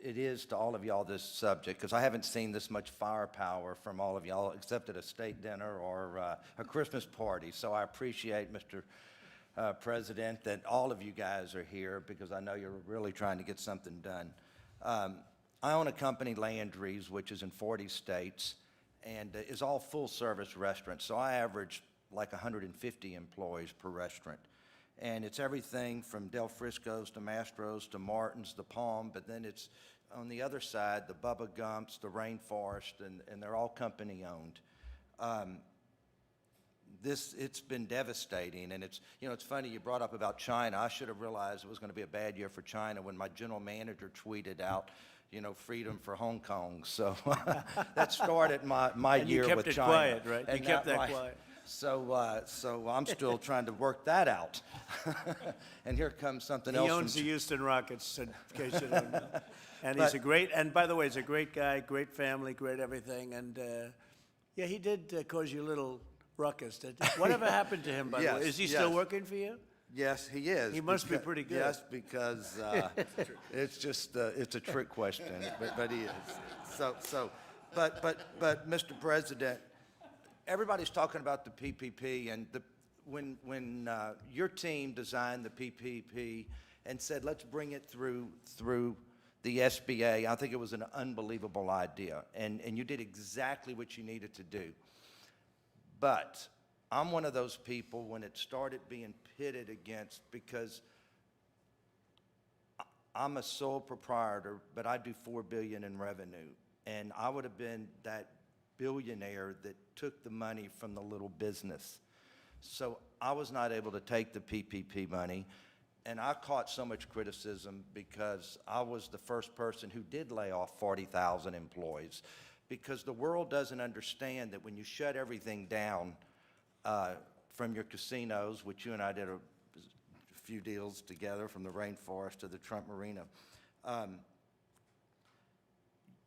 it is to all of y'all, this subject, because I haven't seen this much firepower from all of y'all except at a state dinner or a Christmas party. So I appreciate, Mr. President, that all of you guys are here because I know you're really trying to get something done. I own a company, Landry's, which is in 40 states and is all full-service restaurants. So I average like 150 employees per restaurant. And it's everything from Del Frisco's to Mastro's to Martin's, the Palm, but then it's on the other side, the Bubba Gump's, the Rainforest, and they're all company-owned. It's been devastating, and it's funny, you brought up about China. I should have realized it was going to be a bad year for China when my general manager tweeted out, freedom for Hong Kong. So that started my And you year kept with it China. quiet, right? You And kept that right. quiet. So I'm still trying to work that out. And here comes something else. He owns the Houston Rockets, in case you don't know. And he's and by the way, he's a great guy, great family, great everything. And, yeah, he did cause you a little ruckus. Whatever happened to him, by the way? Yes, Is he still yes. working for you? Yes, he is. He must be pretty good. Yes, because it's just, it's a trick question, but he is. But Mr. President, everybody's talking about the PPP, and when your team designed the PPP and said, let's bring it through the SBA, I think it was an unbelievable idea, and you did exactly what you needed to do. But I'm one of those people when it started being pitted against, because I'm a sole proprietor, but I do $4 billion in revenue, and I would have been that billionaire that took the money from the little business. So I was not able to take the PPP money, and I caught so much criticism because I was the first person who did lay off 40,000 employees, because the world doesn't understand that when you shut everything down from your casinos, which you and I did a few deals together, from the Rainforest to the Trump Marina,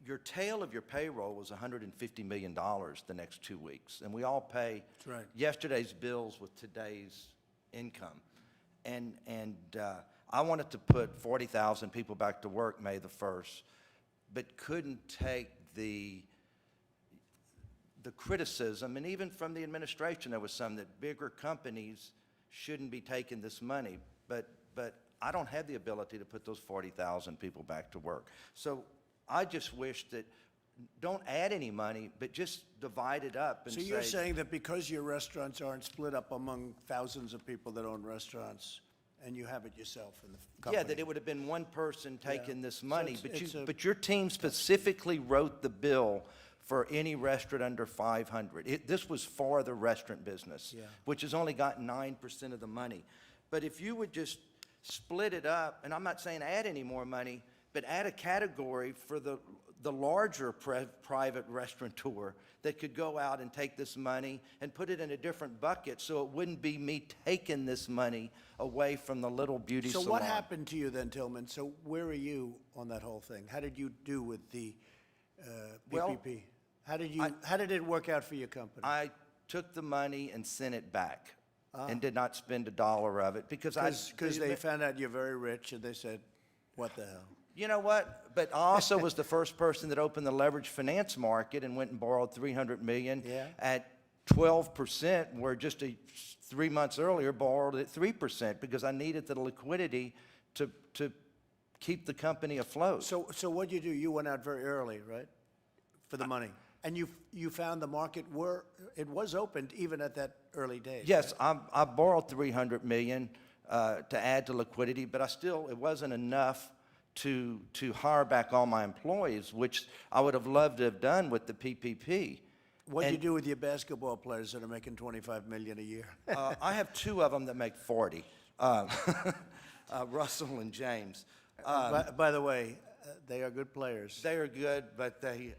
your tail of your payroll was $150 million the next 2 weeks. And we all pay That's right. yesterday's bills with today's income. And I wanted to put 40,000 people back to work May the 1st, but couldn't take the criticism, and even from the administration, there was some that bigger companies shouldn't be taking this money. But I don't have the ability to put those 40,000 people back to work. So I just wish that, don't add any money, but just divide it up and So say. you're saying that because your restaurants aren't split up among thousands of people that own restaurants, and you have it yourself in the company? Yeah, that it would have been one person taking this So money, it's a- but your team specifically wrote the bill for any restaurant under 500. This was for the restaurant business, Yeah. which has only gotten 9% of the money. But if you would just split it up, and I'm not saying add any more money, but add a category for the larger private restaurateur that could go out and take this money and put it in a different bucket, so it wouldn't be me taking this money away from the little beauty So salon. what happened to you then, Tillman? So where are you on that whole thing? How did you do with the Well, PPP? How did it work out for your company? I took the money and sent it back and did not spend a dollar of it because Because they found out you're very rich, and they said, what the hell? You know what? But I also was the first person that opened the leveraged finance market and went and borrowed $300 million Yeah. at 12%, where just 3 months earlier borrowed at 3% because I needed the liquidity to keep the company afloat. So what'd you do? You went out very early, right, for the money? And you found the market it was opened even at that early days? Yes, I borrowed $300 million to add to liquidity, but it wasn't enough to hire back all my employees, which I would have loved to have done with the PPP. What'd you And- do with your basketball players that are making $25 million a year? I have two of them that make 40, Russell and James. By the way, they are good players. They are good, but they,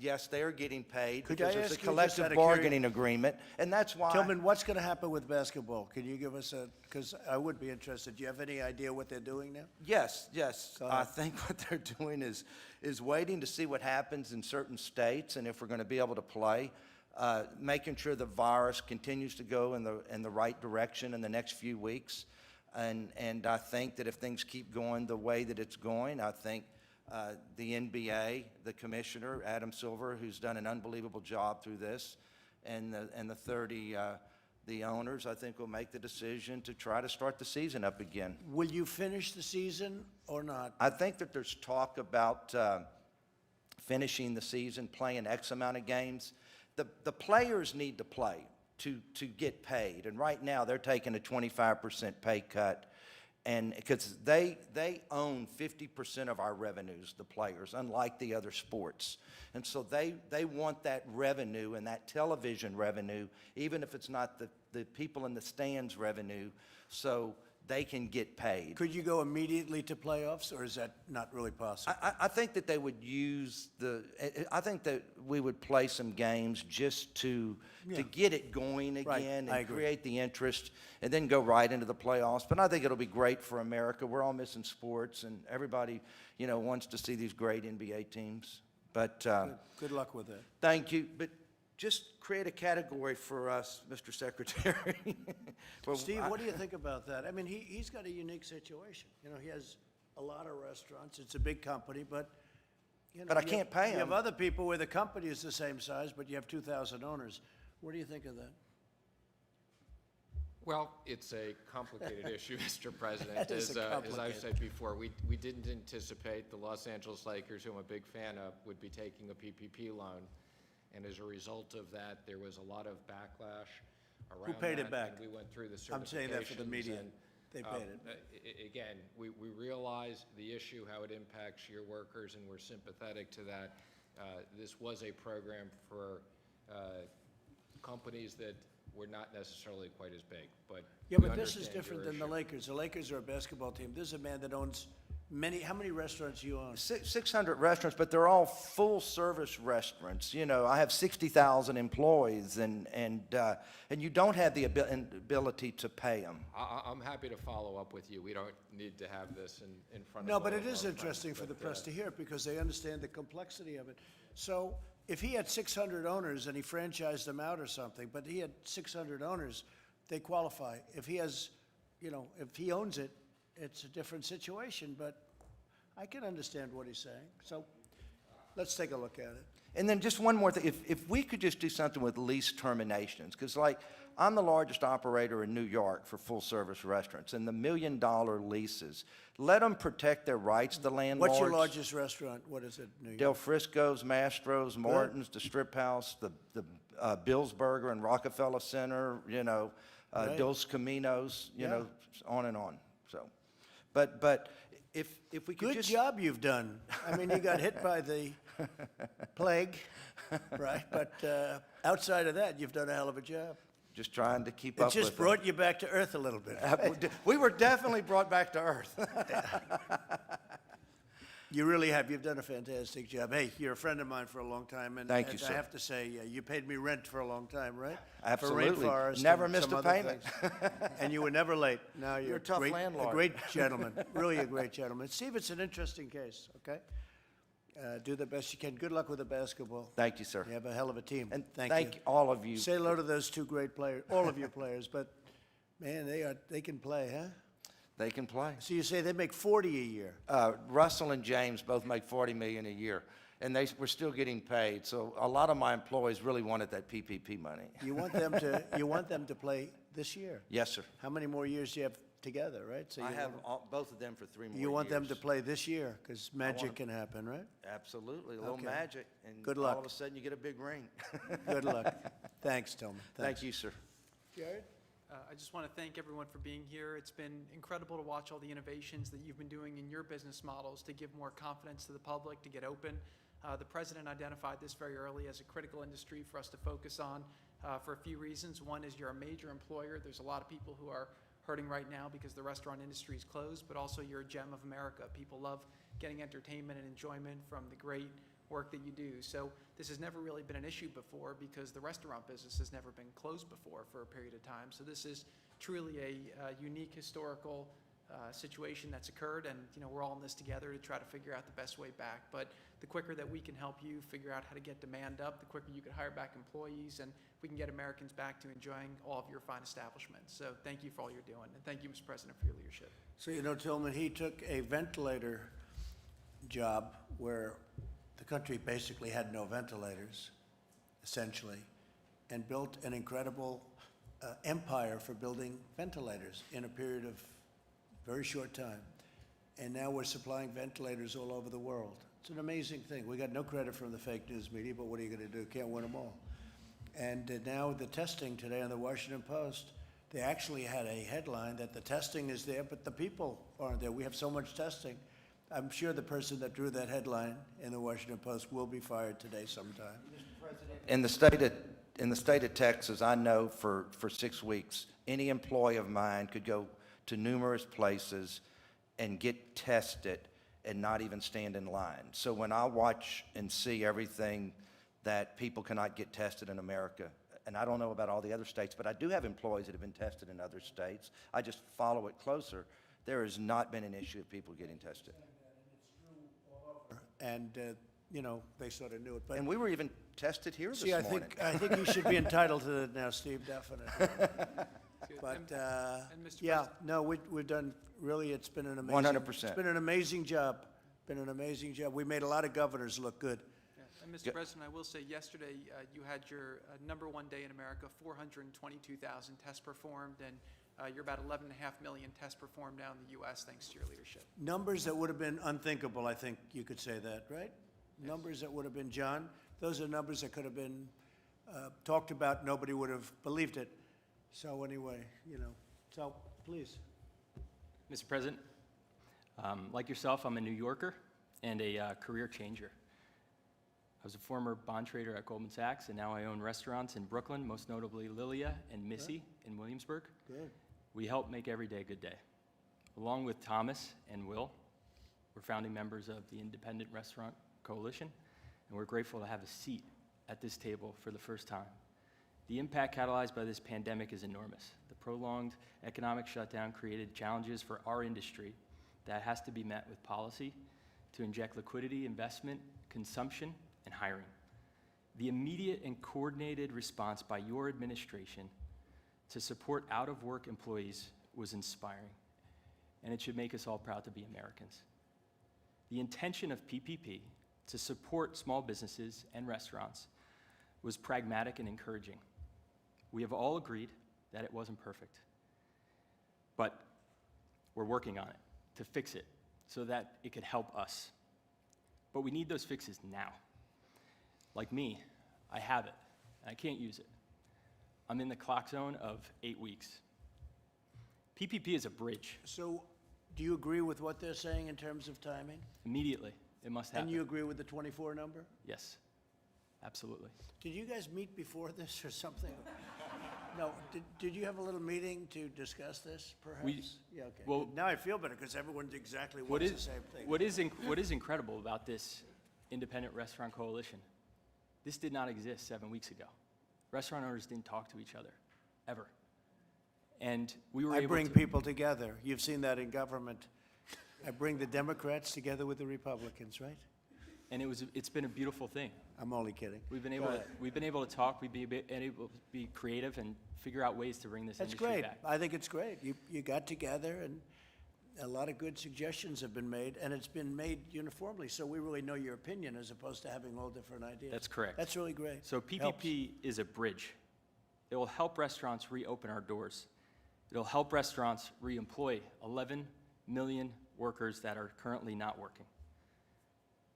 yes, they are getting paid Could because I there's a ask you just collective out of bargaining agreement, and that's why. Tillman, what's going to happen with basketball? Can you give us because I would be interested. Do you have any idea what they're doing now? Yes, yes. Go I ahead. think what they're doing is waiting to see what happens in certain states and if we're going to be able to play, making sure the virus continues to go in the right direction in the next few weeks. And I think that if things keep going the way that it's going, I think the NBA, the commissioner, Adam Silver, who's done an unbelievable job through this, and the 30 the owners, I think, will make the decision to try to start the season up again. Will you finish the season or not? I think that there's talk about finishing the season, playing X amount of games. The players need to play to get paid, and right now they're taking a 25% pay cut, and because they own 50% of our revenues, the players, unlike the other sports. And so they want that revenue and that television revenue, even if it's not the people in the stands revenue, so they can get paid. Could you go immediately to playoffs, or is that not really possible? I think that they would use I think that we would play some games just to get it going Right, again I and agree. create the interest and then go right into the playoffs. But I think it'll be great for America. We're all missing sports and everybody, wants to see these great NBA teams. But Good luck with that. thank you. But just create a category for us, Mr. Secretary. Well, Steve, what do you think about that? I mean, he's got a unique situation. He has a lot of restaurants. It's a big company, but, But I can't pay You have him. other people where the company is the same size, but you have 2,000 owners. What do you think of that? Well, it's a complicated issue, Mr. President. That is As I've complicated. said before, we didn't anticipate the Los Angeles Lakers, who I'm a big fan of, would be taking a PPP loan. And as a result of that, there was a lot of backlash around that. paid it back? And we went through the certifications. I'm saying that for the media. and, They paid it. Again, we realize the issue, how it impacts your workers, and we're sympathetic to that. This was a program for companies that were not necessarily quite as big, but Yeah, we but this is understand your different than the issue. Lakers. The Lakers are a basketball team. This is a man that owns how many restaurants do you own? 600 restaurants, but they're all full-service restaurants. I have 60,000 employees, and you don't have the ability to pay them. I'm happy to follow up with you. We don't need to have this in front of No, but all it of is our interesting friends, for the but, press to hear it because they understand the complexity of it. So if he had 600 owners and he franchised them out or something, but he had 600 owners, they qualify. If he has, if he owns it, it's a different situation, but I can understand what he's saying. So let's take a look at it. And then just one more thing, if we could just do something with lease terminations, because I'm the largest operator in New York for full-service restaurants, and the $1 million leases, let them protect their rights, the landlords. What's your largest restaurant? What is it, New York? Del Frisco's, Mastro's, Martin's, the Strip House, the Bill's Burger and Rockefeller Center, Right. Dos Caminos, Yeah. on and on. So, but if we could Good just. job you've done. I mean, you got hit by the plague, right? But outside of that, you've done a hell of a job. Just trying to keep It up with just brought you back to earth a little bit. We were definitely brought back to earth. You really have. You've done a fantastic job. Hey, you're a friend of mine for a long time, and Thank you, I sir. have to say, you paid me rent for a long time, right? Absolutely. For Rainforest Never and missed some a other payment. things. And you were never late. Now you're a tough great, landlord. A great gentleman, really a great gentleman. Steve, it's an interesting case. Okay, do the best you can. Good luck with the basketball. Thank you, sir. You have a hell of a team. And thank thank you. all of you. Say hello to those two great players, all of your players. But man, they can play, huh? They can play. So you say they make 40 a year. Russell and James both make $40 million a year, and we're still getting paid. So a lot of my employees really wanted that PPP money. You want them to play this year. Yes, sir. How many more years do you have together, right? So I you have want- both of them for 3 more You want them to years. play this year because magic want can happen, right? Absolutely, a little Okay. magic, and Good all luck. of a sudden you get a big ring. Good luck. Thanks, Tillman. Thank you, sir. Jared? I just want to thank everyone for being here. It's been incredible to watch all the innovations that you've been doing in your business models to give more confidence to the public, to get open. The President identified this very early as a critical industry for us to focus on for a few reasons. One is you're a major employer. There's a lot of people who are hurting right now because the restaurant industry is closed, but also you're a gem of America. People love getting entertainment and enjoyment from the great work that you do. So this has never really been an issue before because the restaurant business has never been closed before for a period of time. So this is truly a unique historical situation that's occurred, and we're all in this together to try to figure out the best way back. But the quicker that we can help you figure out how to get demand up, the quicker you can hire back employees, and we can get Americans back to enjoying all of your fine establishments. So thank you for all you're doing, and thank you, Mr. President, for your leadership. So, Tillman, he took a ventilator job where the country basically had no ventilators, essentially, and built an incredible empire for building ventilators in a period of very short time. And now we're supplying ventilators all over the world. It's an amazing thing. We got no credit from the fake news media, but what are you going to do? Can't win them all. And now the testing today on the Washington Post, they actually had a headline that the testing is there, but the people aren't there. We have so much testing. I'm sure the person that drew that headline in the Washington Post will be fired today sometime. In the state of Texas, I know for 6 weeks, any employee of mine could go to numerous places and get tested and not even stand in line. So when I watch and see everything that people cannot get tested in America, and I don't know about all the other states, but I do have employees that have been tested in other states. I just follow it closer. There has not been an issue of people getting tested. And, they sort of knew it. But And we were even tested here this see, morning. I think you should be entitled to it now, Steve, definitely. But, and Mr. yeah, no, we've done, really, it's been an amazing. 100%. It's been an amazing job. Been an amazing job. We made a lot of governors look good. Yeah. And Mr. President, I will say yesterday you had your #1 day in America, 422,000 tests performed, and you're about 11.5 million tests performed now in the U.S. thanks to your leadership. Numbers that would have been unthinkable, I think you could say that, right? Yes. Numbers that would have been, John, those are numbers that could have been talked about. Nobody would have believed it. So anyway, so please. Mr. President, like yourself, I'm a New Yorker and a career changer. I was a former bond trader at Goldman Sachs, and now I own restaurants in Brooklyn, most notably Lilia and Missy in Williamsburg. Good. We help make every day a good day. Along with Thomas and Will, we're founding members of the Independent Restaurant Coalition, and we're grateful to have a seat at this table for the first time. The impact catalyzed by this pandemic is enormous. The prolonged economic shutdown created challenges for our industry that has to be met with policy to inject liquidity, investment, consumption, and hiring. The immediate and coordinated response by your administration to support out-of-work employees was inspiring, and it should make us all proud to be Americans. The intention of PPP to support small businesses and restaurants was pragmatic and encouraging. We have all agreed that it wasn't perfect, but we're working on it to fix it so that it could help us. But we need those fixes now. Like me, I have it, and I can't use it. I'm in the clock zone of 8 weeks. PPP is a bridge. So do you agree with what they're saying in terms of timing? Immediately, it must happen. And you agree with the 24 number? Yes, absolutely. Did you guys meet before this or something? No, did you have a little meeting to discuss this, perhaps? Yeah, okay. well- Now I feel better because everyone exactly What wants the is, same thing. what is incredible about this Independent Restaurant Coalition, this did not exist 7 weeks ago. Restaurant owners didn't talk to each other, ever. And we were I able bring to... people together. You've seen that in government. I bring the Democrats together with the Republicans, right? And it's been a beautiful thing. I'm only kidding. We've been Go able to, ahead. talk, we've been able to be creative and figure out ways to bring this That's industry great. back. I think it's great. You got together and a lot of good suggestions have been made, and it's been made uniformly, so we really know your opinion as opposed to having all different ideas. That's correct. That's really great. So PPP Helps. is a bridge. It will help restaurants reopen our doors. It'll help restaurants re-employ 11 million workers that are currently not working.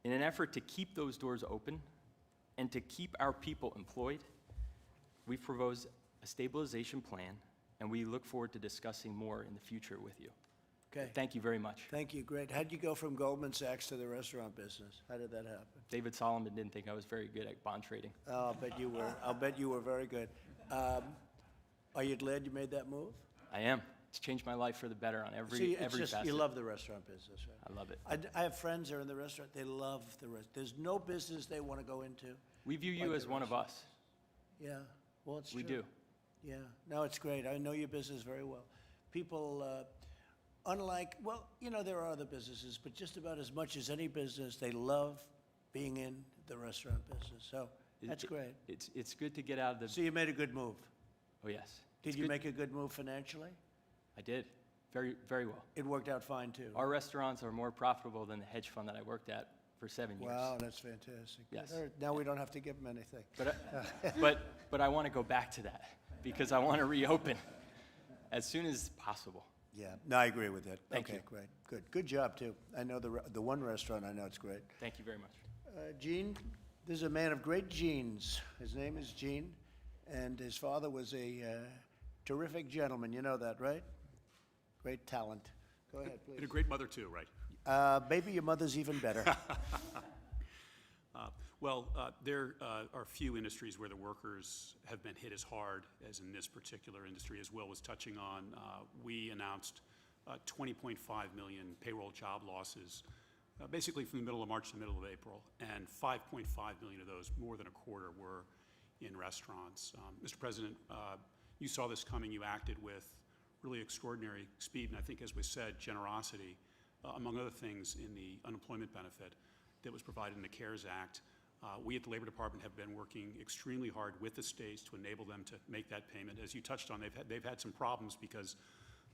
In an effort to keep those doors open and to keep our people employed, we've proposed a stabilization plan and we look forward to discussing more in the future with you. Okay. Thank you very much. Thank you, great. How'd you go from Goldman Sachs to the restaurant business? How did that happen? David Solomon didn't think I was very good at bond trading. Oh, I'll bet you were. I'll bet you were very good. Are you glad you made that move? I am. It's changed my life for the better on every See, it's just, facet. you love the restaurant business, right? I love it. I have friends that are in the restaurant, they love the restaurant. There's no business they want to go into. We view you like as the one of us. Yeah, well, it's true. We do. Yeah, no, it's great. I know your business very well. People, unlike, well, you know, there are other businesses, but just about as much as any business, they love being in the restaurant business. So that's great. It's good to get out of the. So you made a good move. Oh, yes. Did It's you good- make a good move financially? I did. Very, very well. It worked out fine, too. Our restaurants are more profitable than the hedge fund that I worked at for 7 years. Wow, that's fantastic. Yes. All right, now we don't have to give them anything. But I want to go back to that because I want to reopen as soon as possible. Yeah, no, I agree with that. Thank Okay, you. great, good. Good job, too. I know the one restaurant, I know it's great. Thank you very much. Gene, this is a man of great genes. His name is Gene, and his father was a terrific gentleman. You know that, right? Great talent. Go ahead, please. And a great mother, too, right? Maybe your mother's even better. There are few industries where the workers have been hit as hard as in this particular industry, as Will was touching on. We announced 20.5 million payroll job losses, basically from the middle of March to the middle of April, and 5.5 million of those, more than a quarter, were in restaurants. Mr. President, you saw this coming. You acted with really extraordinary speed, and I think, as was said, generosity, among other things, in the unemployment benefit that was provided in the CARES Act. We at the Labor Department have been working extremely hard with the states to enable them to make that payment. As you touched on, they've had some problems because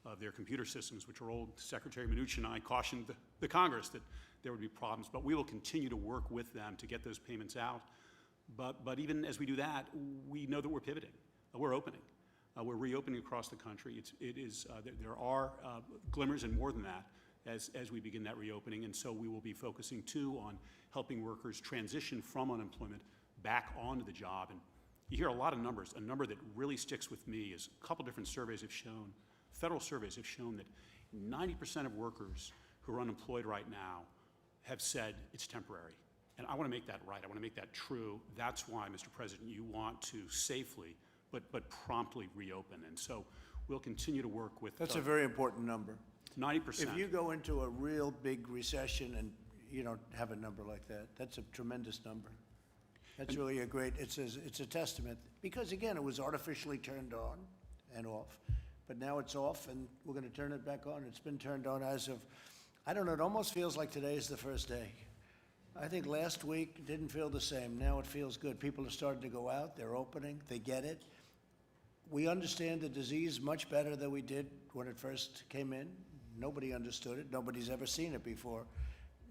of their computer systems, which are old. Secretary Mnuchin and I cautioned the Congress that there would be problems, but we will continue to work with them to get those payments out. But even as we do that, we know that we're pivoting. We're opening. We're reopening across the country. There are glimmers and more than that as we begin that reopening, and so we will be focusing too on helping workers transition from unemployment back onto the job. And you hear a lot of numbers. A number that really sticks with me is a couple different surveys have shown, federal surveys have shown that 90% of workers who are unemployed right now have said it's temporary. And I want to make that right. I want to make that true. That's why, Mr. President, you want to safely but promptly reopen. And so we'll continue to work with. That's a very important number. 90%. If you go into a real big recession and you don't have a number like that, that's a tremendous number. That's really a great, it's a testament, because again, it was artificially turned on and off, but now it's off and we're going to turn it back on. It's been turned on as of, I don't know, it almost feels like today is the first day. I think last week didn't feel the same. Now it feels good. People are starting to go out, they're opening, they get it. We understand the disease much better than we did when it first came in. Nobody understood it. Nobody's ever seen it before.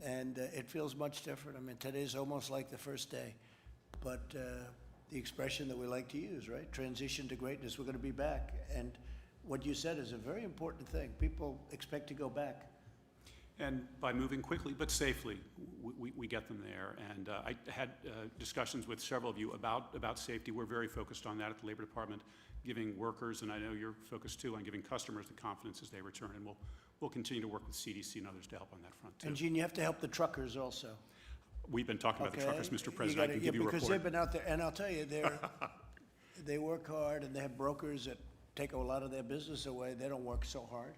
And it feels much different. I mean, today's almost like the first day. But the expression that we like to use, right? Transition to greatness. We're going to be back. And what you said is a very important thing. People expect to go back. And by moving quickly but safely, we get them there. And I had discussions with several of you about safety. We're very focused on that at the Labor Department, giving workers, and I know you're focused too, on giving customers the confidence as they return. And we'll continue to work with CDC and others to help on that front too. And Gene, you have to help the truckers also. We've been talking about the truckers, Mr. President. I gotta, can give you a report. because they've been out there, and I'll tell you, they work hard, and they have brokers that take a lot of their business away. They don't work so hard.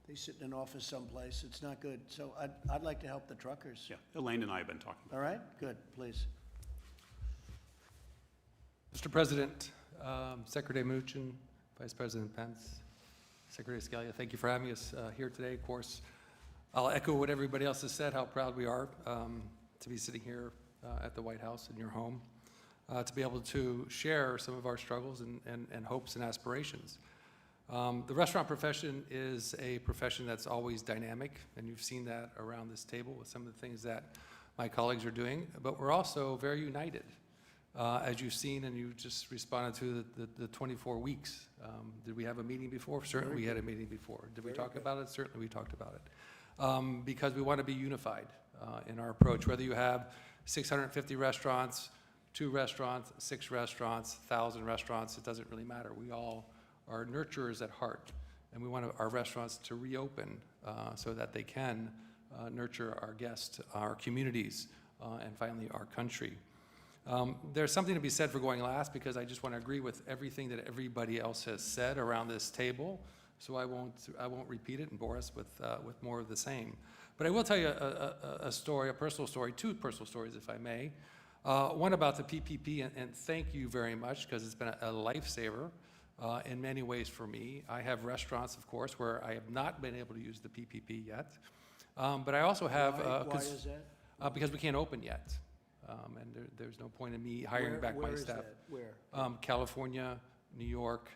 They sit in an office someplace. It's not good. So I'd like to help the truckers. Yeah, Elaine and I have been talking about All right, good, please. Mr. President, Secretary Mnuchin, Vice President Pence, Secretary Scalia, thank you for having us here today. Of course, I'll echo what everybody else has said, how proud we are to be sitting here at the White House in your home, to be able to share some of our struggles and hopes and aspirations. The restaurant profession is a profession that's always dynamic, and you've seen that around this table with some of the things that my colleagues are doing, but we're also very united. As you've seen, and you just responded to the 24 weeks. Did we have a meeting before? Certainly we had a meeting before. Did we talk about it? Certainly we talked about it. Because we want to be unified in our approach, whether you have 650 restaurants, 2 restaurants, 6 restaurants, 1,000 restaurants, it doesn't really matter. We all are nurturers at heart, and we want our restaurants to reopen so that they can nurture our guests, our communities, and finally our country. There's something to be said for going last, because I just want to agree with everything that everybody else has said around this table, so I won't repeat it and bore us with more of the same. But I will tell you a story, a personal story, two personal stories, if I may. One about the PPP, and thank you very much, because it's been a lifesaver in many ways for me. I have restaurants, of course, where I have not been able to use the PPP yet. But I also have... Why is that? Because we can't open yet. And there's no point in me hiring back my staff. Where is that? Where? California, New York,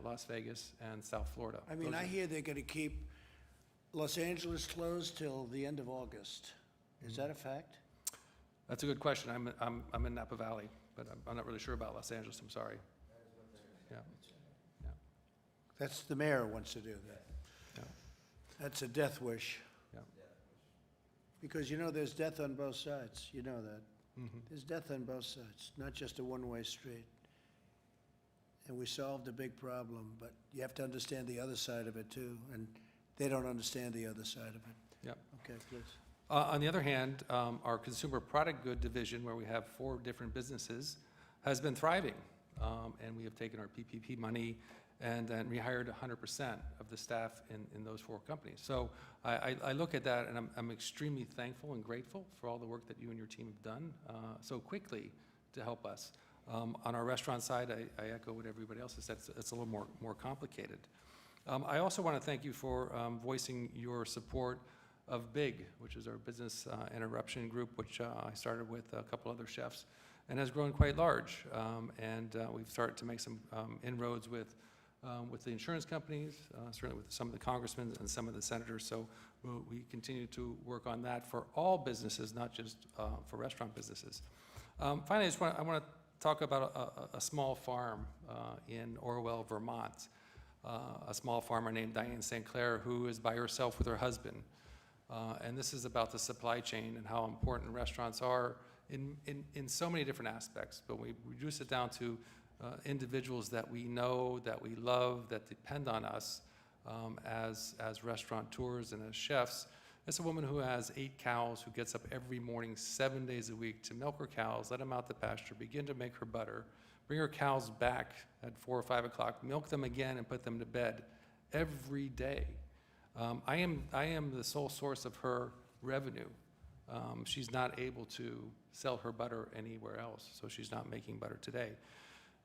Las Vegas, and South Florida. I mean, I hear they're going to keep Los Angeles closed till the end of August. Is that a fact? That's a good question. I'm in Napa Valley, but I'm not really sure about Los Angeles. I'm sorry. Yeah. Yeah. That's the mayor wants to do that. Yeah. That's a death wish. Yeah. Because, you know, there's death on both sides. You know that. Mm-hmm. There's death on both sides, not just a one-way street. And we solved a big problem, but you have to understand the other side of it, too. And they don't understand the other side of it. Yeah. Okay, please. On the other hand, our consumer product good division, where we have 4 different businesses, has been thriving. And we have taken our PPP money and rehired 100% of the staff in those 4 companies. So I look at that, and I'm extremely thankful and grateful for all the work that you and your team have done so quickly to help us. On our restaurant side, I echo what everybody else has said. It's a little more complicated. I also want to thank you for voicing your support of BIG, which is our business interruption group, which I started with a couple other chefs, and has grown quite large. We've started to make some inroads with the insurance companies, certainly with some of the congressmen and some of the senators. So we continue to work on that for all businesses, not just for restaurant businesses. Finally, I want to talk about a small farm in Orwell, Vermont. A small farmer named Diane St. Clair, who is by herself with her husband. And this is about the supply chain and how important restaurants are in so many different aspects. But we reduce it down to individuals that we know, that we love, that depend on us as restaurateurs and as chefs. It's a woman who has 8 cows, who gets up every morning 7 days a week to milk her cows, let them out to pasture, begin to make her butter, bring her cows back at 4 or 5 o'clock, milk them again, and put them to bed every day. I am the sole source of her revenue. She's not able to sell her butter anywhere else, so she's not making butter today.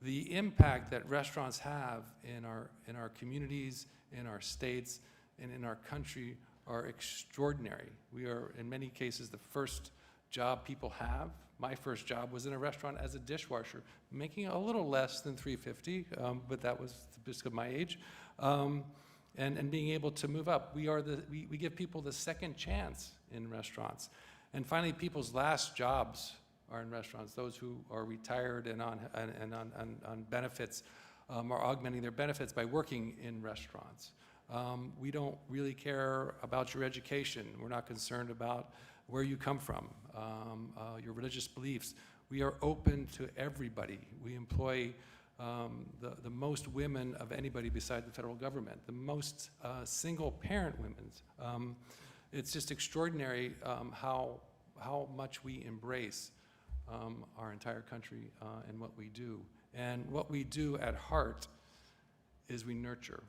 The impact that restaurants have in our communities, in our states, and in our country are extraordinary. We are, in many cases, the first job people have. My first job was in a restaurant as a dishwasher, making a little less than $350, but that was just of my age. And being able to move up. We give people the second chance in restaurants. And finally, people's last jobs are in restaurants. Those who are retired and on benefits are augmenting their benefits by working in restaurants. We don't really care about your education. We're not concerned about where you come from, your religious beliefs. We are open to everybody. We employ the most women of anybody beside the federal government, the most single-parent women. It's just extraordinary how much we embrace our entire country and what we do. And what we do at heart is we nurture.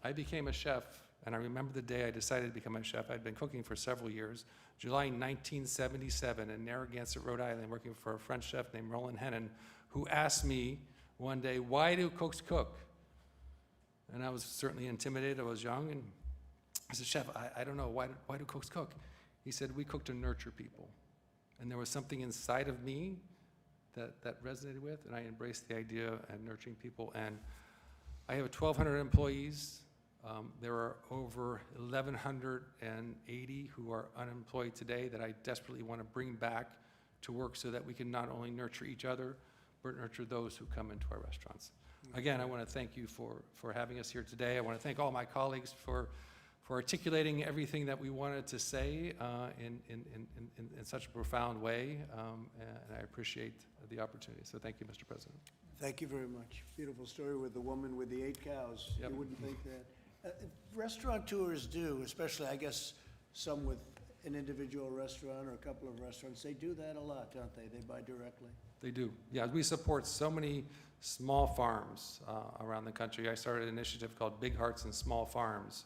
I became a chef, and I remember the day I decided to become a chef. I'd been cooking for several years. July 1977 in Narragansett, Rhode Island, working for a French chef named Roland Hennon, who asked me one day, "Why do cooks cook?" And I was certainly intimidated. I was young, and I said, "Chef, I don't know. Why do cooks cook?" He said, "We cook to nurture people." And there was something inside of me that resonated with, and I embraced the idea of nurturing people. And I have 1,200 employees. There are over 1,180 who are unemployed today that I desperately want to bring back to work so that we can not only nurture each other, but nurture those who come into our restaurants. Again, I want to thank you for having us here today. I want to thank all my colleagues for articulating everything that we wanted to say in such a profound way, and I appreciate the opportunity. So thank you, Mr. President. Thank you very much. Beautiful story with the woman with the 8 cows. Yep. You wouldn't think that. Restaurateurs do, especially, I guess, some with an individual restaurant or a couple of restaurants, they do that a lot, don't they? They buy directly. They do. Yeah, we support so many small farms around the country. I started an initiative called Big Hearts and Small Farms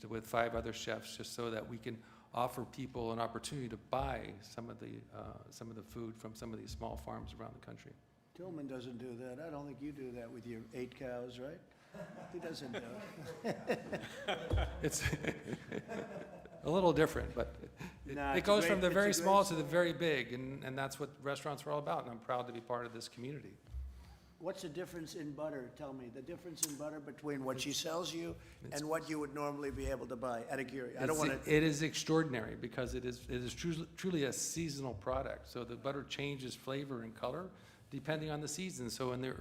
with 5 other chefs, just so that we can offer people an opportunity to buy some of the food from some of these small farms around the country. Tillman doesn't do that. I don't think you do that with your 8 cows, right? He doesn't do it. It's a little different, but Nah, it it's a goes great- from the it's a very great small to story. the very big, and that's what restaurants are all about, and I'm proud to be part of this community. What's the difference in butter? Tell me, the difference in butter between what she sells you and what you would normally be able to buy, out of curiosity. I don't want to, It is extraordinary because it is truly a seasonal product. So the butter changes flavor and color depending on the season. So in the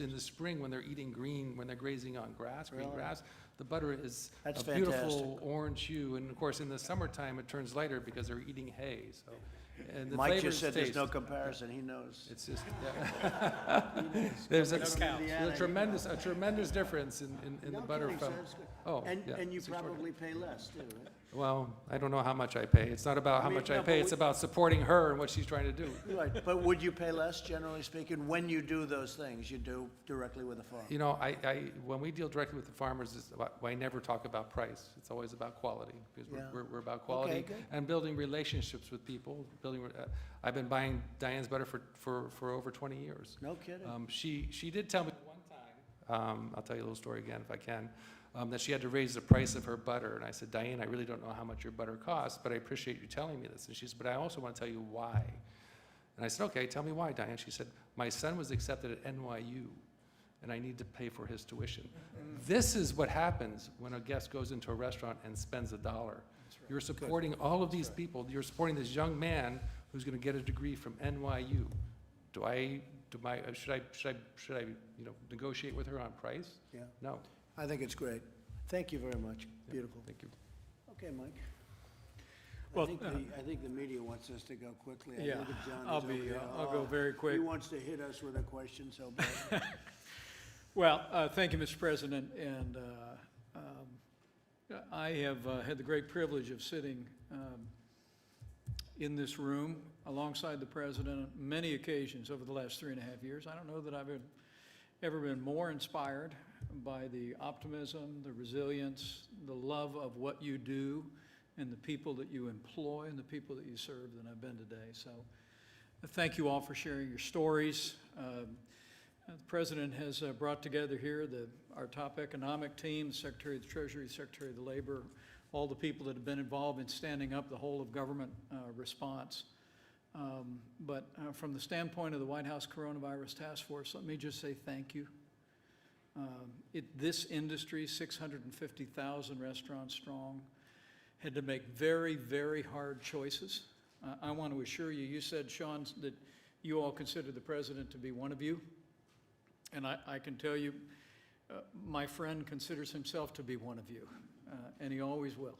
in the spring, when they're eating green, when they're grazing on grass, green Really? grass, the butter is That's a beautiful fantastic. orange hue. And of course, in the summertime, it turns lighter because they're eating hay. So, and the Mike flavors just said there's no taste. comparison, he knows. It's just, yeah. There's a Indiana, a tremendous difference in the No butter kidding, from, so it's good. oh, And, yeah, and you it's extraordinary. probably pay less too, right? Well, I don't know how much I pay. It's not about how mean, much I no, pay, but it's we- about supporting her and what she's trying to do. Right, but would you pay less, generally speaking, when you do those things you do directly with the farm? You know, when we deal directly with the farmers, I never talk about price. It's always about quality, because Yeah. we're about quality good. and building relationships with people. I've been buying Diane's butter for over 20 years. No kidding. She did tell me one time, I'll tell you a little story again if I can, that she had to raise the price of her butter. And I said, Diane, I really don't know how much your butter costs, but I appreciate you telling me this. And she said, but I also want to tell you why. And I said, okay, tell me why, Diane. She said, my son was accepted at NYU, and I need to pay for his tuition. This is what happens when a guest goes into a restaurant and spends $1. You're supporting all of these people. You're supporting this young man who's going to get a degree from NYU. Should I negotiate with her on price? Yeah. No. I think it's great. Thank you very much. Beautiful. Thank you. Okay, Mike. Well, I think the media wants us to go quickly. I Yeah, look at John, I'll he's over here. I'll go very quick. He wants to hit us with a question so bad. Well, thank you, Mr. President, and I have had the great privilege of sitting in this room alongside the President on many occasions over the last 3.5 years. I don't know that I've ever been more inspired by the optimism, the resilience, the love of what you do, and the people that you employ and the people that you serve than I've been today. So thank you all for sharing your stories. The President has brought together here our top economic team, the Secretary of the Treasury, Secretary of the Labor, all the people that have been involved in standing up the whole of government response. But from the standpoint of the White House Coronavirus Task Force, let me just say thank you. This industry, 650,000 restaurants strong, had to make very, very hard choices. I want to assure you, you said, Sean, that you all consider the President to be one of you. And I can tell you, my friend considers himself to be one of you, and he always will.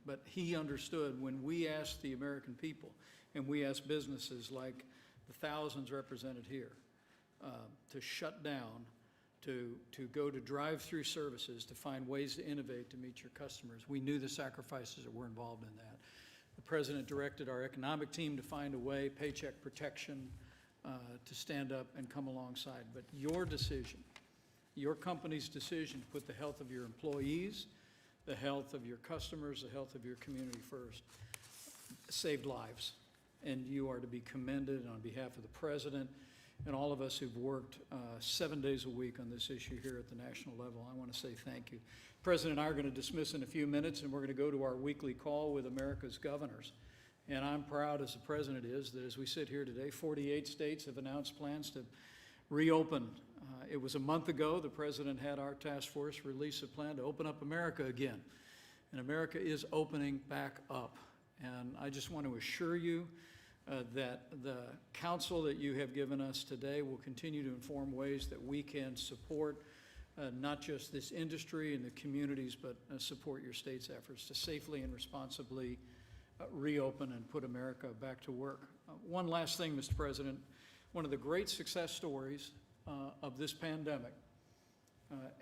But he understood when we asked the American people, and we asked businesses like the thousands represented here, to shut down, to go to drive-through services, to find ways to innovate to meet your customers. We knew the sacrifices that were involved in that. The President directed our economic team to find a way, paycheck protection, to stand up and come alongside. But your decision, your company's decision to put the health of your employees, the health of your customers, the health of your community first, saved lives. And you are to be commended on behalf of the President and all of us who've worked 7 days a week on this issue here at the national level. I want to say thank you. The President and I are going to dismiss in a few minutes, and we're going to go to our weekly call with America's governors. And I'm proud, as the President is, that as we sit here today, 48 states have announced plans to reopen. It was a month ago the President had our task force release a plan to open up America again. And America is opening back up. And I just want to assure you that the counsel that you have given us today will continue to inform ways that we can support not just this industry and the communities, but support your state's efforts to safely and responsibly reopen and put America back to work. One last thing, Mr. President. one of the great success stories of this pandemic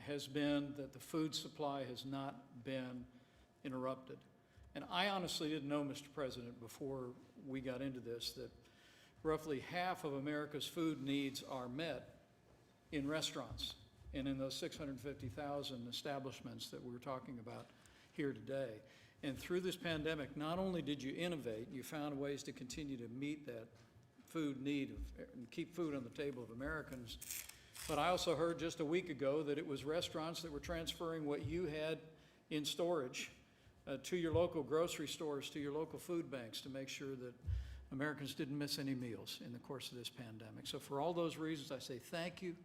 has been that the food supply has not been interrupted. And I honestly didn't know, Mr. President, before we got into this, that roughly half of America's food needs are met in restaurants and in those 650,000 establishments that we're talking about here today. And through this pandemic, not only did you innovate, you found ways to continue to meet that food need and keep food on the table of Americans, but I also heard just a week ago that it was restaurants that were transferring what you had in storage to your local grocery stores, to your local food banks, to make sure that Americans didn't miss any meals in the course of this pandemic. So for all those reasons, I say thank you,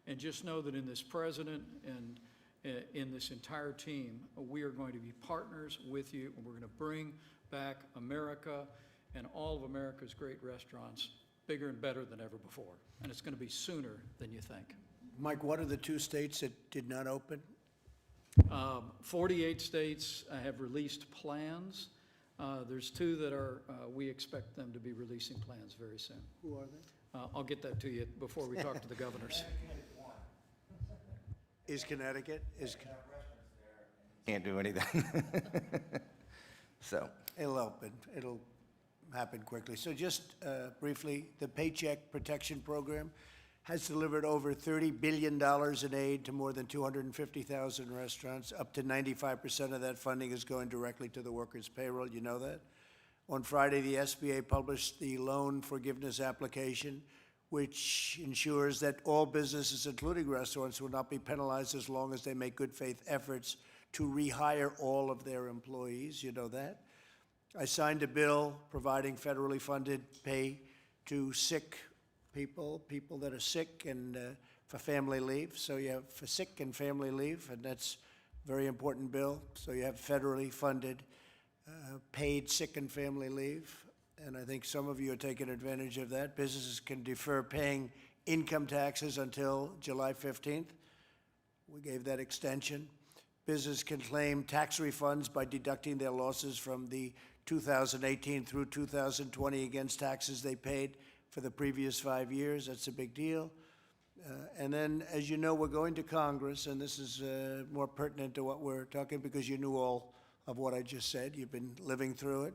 and just know that in this president and in this entire team, we are going to be partners with you, and we're going to bring back America and all of America's great restaurants bigger and better than ever before. And it's going to be sooner than you think. Mike, what are the 2 states that did not open? 48 states have released plans. There's 2 that are, we expect them to be releasing plans very soon. Who are they? I'll get that to you before we talk to the governors. Is Connecticut? Can't do anything. So. It'll open. It'll happen quickly. So just briefly, the Paycheck Protection Program has delivered over $30 billion in aid to more than 250,000 restaurants. Up to 95% of that funding is going directly to the workers' payroll. You know that? On Friday, the SBA published the loan forgiveness application, which ensures that all businesses, including restaurants, will not be penalized as long as they make good faith efforts to rehire all of their employees. You know that? I signed a bill providing federally funded pay to sick people that are sick and for family leave. So you have for sick and family leave, and that's a very important bill. So you have federally funded paid sick and family leave. And I think some of you are taking advantage of that. Businesses can defer paying income taxes until July 15th. We gave that extension. Business can claim tax refunds by deducting their losses from the 2018 through 2020 against taxes they paid for the previous 5 years. That's a big deal. And then, as you know, we're going to Congress, and this is more pertinent to what we're talking because you knew all of what I just said. You've been living through it.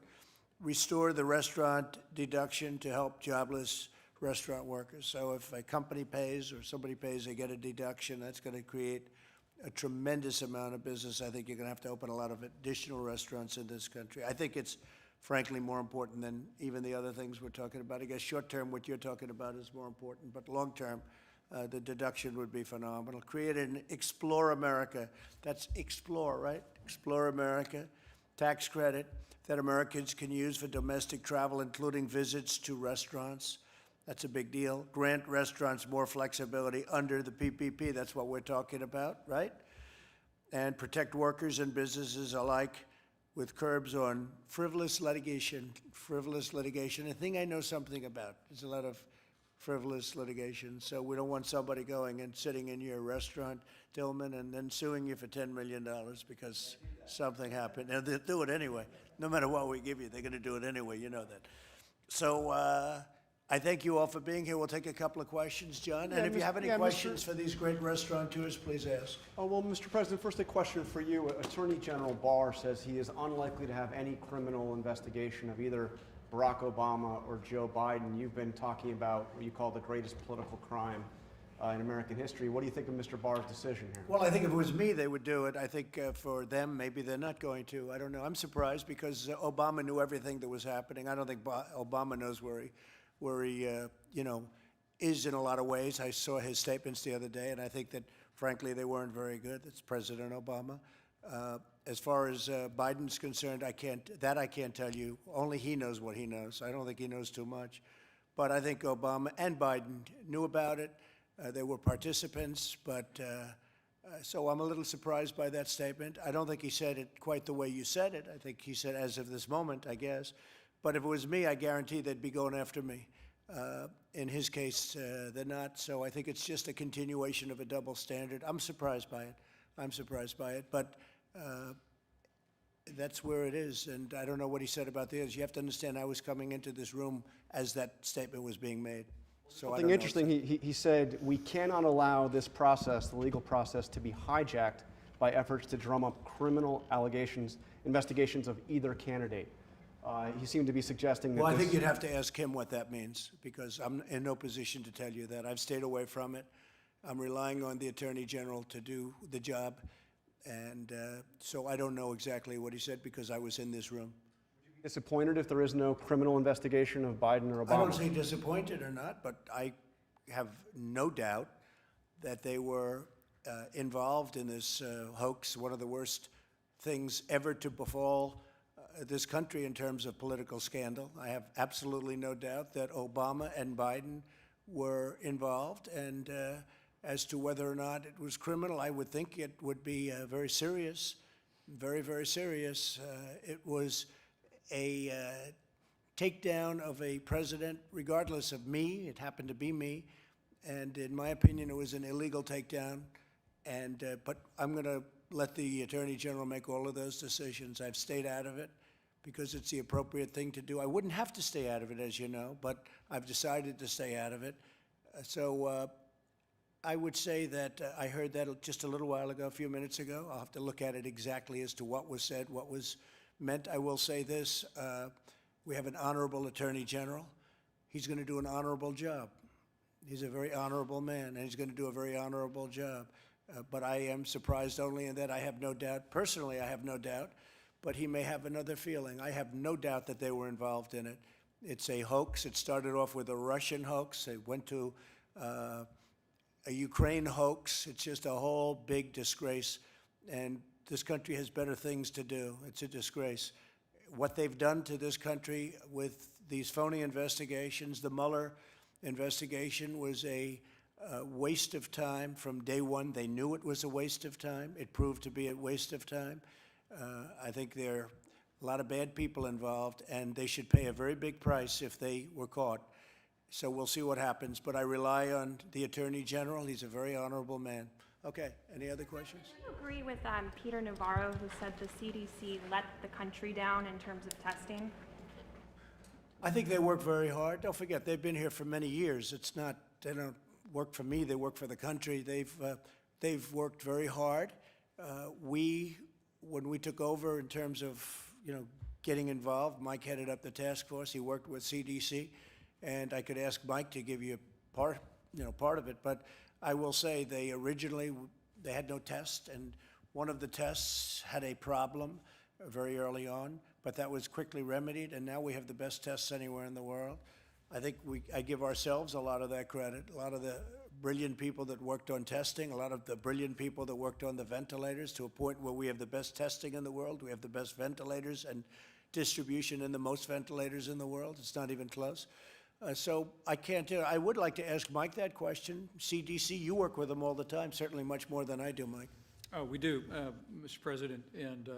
Restore the restaurant deduction to help jobless restaurant workers. So if a company pays or somebody pays, they get a deduction. That's going to create a tremendous amount of business. I think you're going to have to open a lot of additional restaurants in this country. I think it's, frankly, more important than even the other things we're talking about. I guess short-term, what you're talking about is more important, but long-term, the deduction would be phenomenal. Create an Explore America. That's Explore, right? Explore America tax credit that Americans can use for domestic travel, including visits to restaurants. That's a big deal. Grant restaurants more flexibility under the PPP. That's what we're talking about, right? And protect workers and businesses alike with curbs on frivolous litigation. A thing I know something about. There's a lot of frivolous litigation. So we don't want somebody going and sitting in your restaurant, Tillman, and then suing you for $10 million because something happened. And they'll do it anyway. No matter what we give you, they're going to do it anyway. You know that. So I thank you all for being here. We'll take a couple of questions, John. And if you have any questions for these great restaurateurs, please ask. Oh, well, Mr. President, first a question for you. Attorney General Barr says he is unlikely to have any criminal investigation of either Barack Obama or Joe Biden. You've been talking about what you call the greatest political crime in American history. What do you think of Mr. Barr's decision here? Well, I think if it was me, they would do it. I think for them, maybe they're not going to. I don't know. I'm surprised because Obama knew everything that was happening. I don't think Obama knows where he is in a lot of ways. I saw his statements the other day, and I think that, frankly, they weren't very good. That's President Obama. As far as Biden's concerned, I can't tell you. Only he knows what he knows. I don't think he knows too much. But I think Obama and Biden knew about it. They were participants, but so I'm a little surprised by that statement. I don't think he said it quite the way you said it. I think he said, as of this moment, I guess. But if it was me, I guarantee they'd be going after me. In his case, they're not. So I think it's just a continuation of a double standard. I'm surprised by it. But that's where it is. And I don't know what he said about the others. You have to understand, I was coming into this room as that statement was being made. So I Something don't know interesting, he said, we cannot allow this process, the legal process, to be hijacked by efforts to drum up criminal allegations, investigations of either candidate. He seemed to be suggesting that Well, I this- think you'd have to ask him what that means, because I'm in no position to tell you that. I've stayed away from it. I'm relying on the Attorney General to do the job, and so I don't know exactly what he said because I was in this room. disappointed if there is no criminal investigation of Biden or Obama? I don't say disappointed or not, but I have no doubt that they were involved in this hoax, one of the worst things ever to befall this country in terms of political scandal. I have absolutely no doubt that Obama and Biden were involved, and as to whether or not it was criminal, I would think it would be very serious, very, very serious. It was a takedown of a president, regardless of me. It happened to be me, and in my opinion, it was an illegal takedown. And but I'm going to let the Attorney General make all of those decisions. I've stayed out of it because it's the appropriate thing to do. I wouldn't have to stay out of it, as you know, but I've decided to stay out of it. So I would say that I heard that just a little while ago, a few minutes ago. I'll have to look at it exactly as to what was said, what was meant. I will say this, we have an honorable Attorney General. He's going to do an honorable job. He's a very honorable man, and he's going to do a very honorable job. But I am surprised only in that I have no doubt, personally I have no doubt, but he may have another feeling. I have no doubt that they were involved in it. It's a hoax. It started off with a Russian hoax. It went to a Ukraine hoax. It's just a whole big disgrace, and this country has better things to do. It's a disgrace. What they've done to this country with these phony investigations, the Mueller investigation was a waste of time from day one. They knew it was a waste of time. It proved to be a waste of time. I think there are a lot of bad people involved, and they should pay a very big price if they were caught. So we'll see what happens. But I rely on the Attorney General. He's a very honorable man. Okay, any other questions? Do you agree with Peter Navarro, who said the CDC let the country down in terms of testing? I think they work very hard. Don't forget, they've been here for many years. It's not, they don't work for me, they work for the country. They've worked very hard. When we took over in terms of, getting involved, Mike headed up the task force. He worked with CDC, and I could ask Mike to give you part of it. But I will say they had no test, and one of the tests had a problem very early on, but that was quickly remedied, and now we have the best tests anywhere in the world. I think I give ourselves a lot of that credit, a lot of the brilliant people that worked on testing, a lot of the brilliant people that worked on the ventilators, to a point where we have the best testing in the world, we have the best ventilators and distribution in the most ventilators in the world. It's not even close. So I can't tell. I would like to ask Mike that question. CDC, you work with them all the time, certainly much more than I do, Mike. Oh, we do, Mr. President, and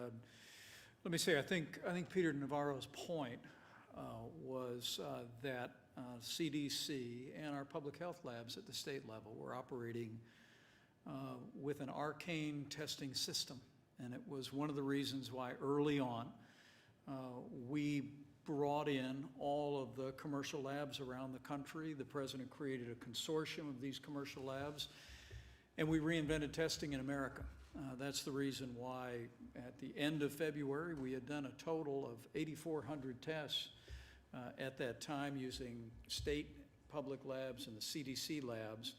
let me say, I think Peter Navarro's point was that CDC and our public health labs at the state level were operating with an arcane testing system, and it was one of the reasons why early on we brought in all of the commercial labs around the country. The president created a consortium of these commercial labs, and we reinvented testing in America. That's the reason why at the end of February, we had done a total of 8,400 tests at that time using state public labs and the CDC labs.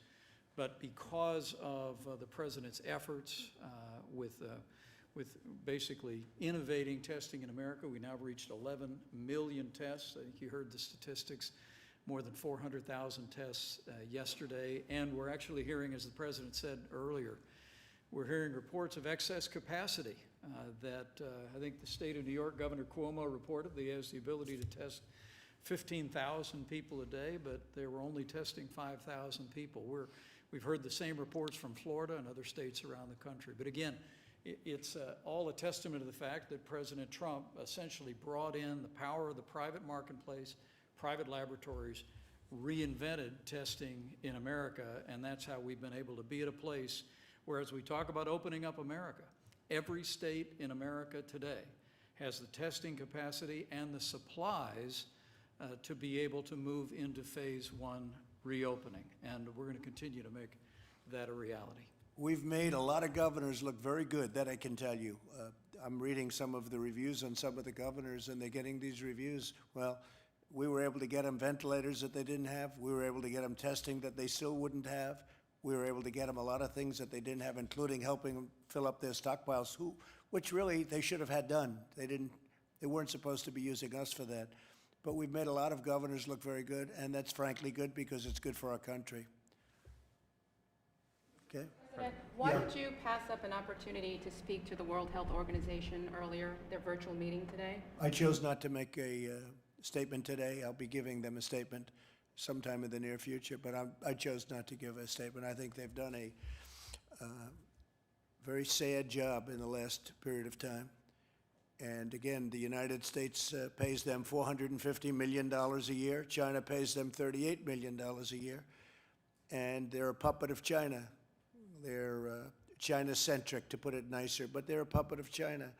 But because of the president's efforts with basically innovating testing in America, we now reached 11 million tests. I think you heard the statistics, more than 400,000 tests yesterday. And we're actually hearing, as the president said earlier, we're hearing reports of excess capacity that I think the state of New York, Governor Cuomo reported that he has the ability to test 15,000 people a day, but they were only testing 5,000 people. We've heard the same reports from Florida and other states around the country. But again, it's all a testament to the fact that President Trump essentially brought in the power of the private marketplace, private laboratories, reinvented testing in America, and that's how we've been able to be at a place where, as we talk about opening up America, every state in America today has the testing capacity and the supplies to be able to move into phase 1 reopening, and we're going to continue to make that a reality. We've made a lot of governors look very good, that I can tell you. I'm reading some of the reviews on some of the governors, and they're getting these reviews. Well, we were able to get them ventilators that they didn't have. We were able to get them testing that they still wouldn't have. We were able to get them a lot of things that they didn't have, including helping them fill up their stockpiles, which really they should have had done. They weren't supposed to be using us for that. But we've made a lot of governors look very good, and that's frankly good because it's good for our country. Okay? President, why did you pass up an opportunity to speak to the World Health Organization earlier, their virtual meeting today? I chose not to make a statement today. I'll be giving them a statement sometime in the near future, but I chose not to give a statement. I think they've done a very sad job in the last period of time. And again, the United States pays them $450 million a year. China pays them $38 million a year. And they're a puppet of China. They're China-centric, to put it nicer, but they're a puppet of China.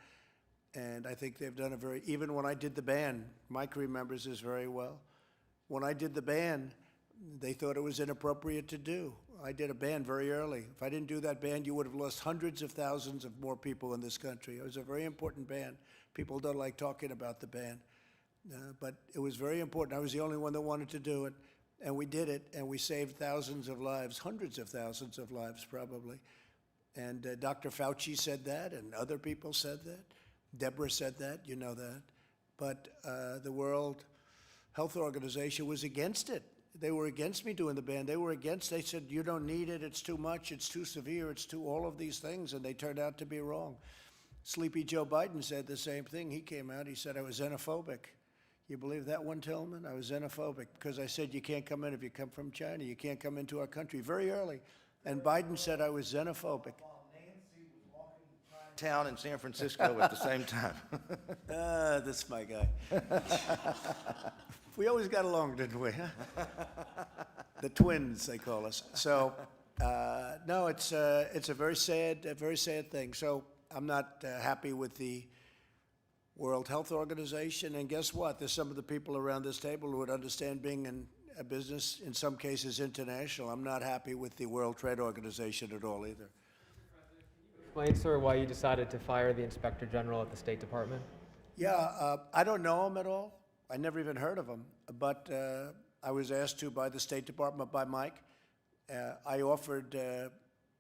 And I think they've done even when I did the ban, Mike remembers this very well. When I did the ban, they thought it was inappropriate to do. I did a ban very early. If I didn't do that ban, you would have lost hundreds of thousands of more people in this country. It was a very important ban. People don't like talking about the ban, but it was very important. I was the only one that wanted to do it, and we did it, and we saved thousands of lives, hundreds of thousands of lives probably. And Dr. Fauci said that, and other people said that. Deborah said that, you know that. But the World Health Organization was against it. They were against me doing the ban. They said, you don't need it, it's too much, it's too severe, it's too all of these things, and they turned out to be wrong. Sleepy Joe Biden said the same thing. He came out, he said I was xenophobic. You believe that one, Tillman? I was xenophobic because I said you can't come in if you come from China. You can't come into our country very early. And Biden said I was xenophobic. Town in San Francisco at the same time. This is my guy. We always got along, didn't we? The twins, they call us. So, no, it's a very sad thing. So I'm not happy with the World Health Organization. And guess what? There's some of the people around this table who would understand being in a business, in some cases international. I'm not happy with the World Trade Organization at all either. Explain, sir, why you decided to fire the Inspector General at the State Department? Yeah, I don't know him at all. I never even heard of him. But I was asked to by the State Department, by Mike. I offered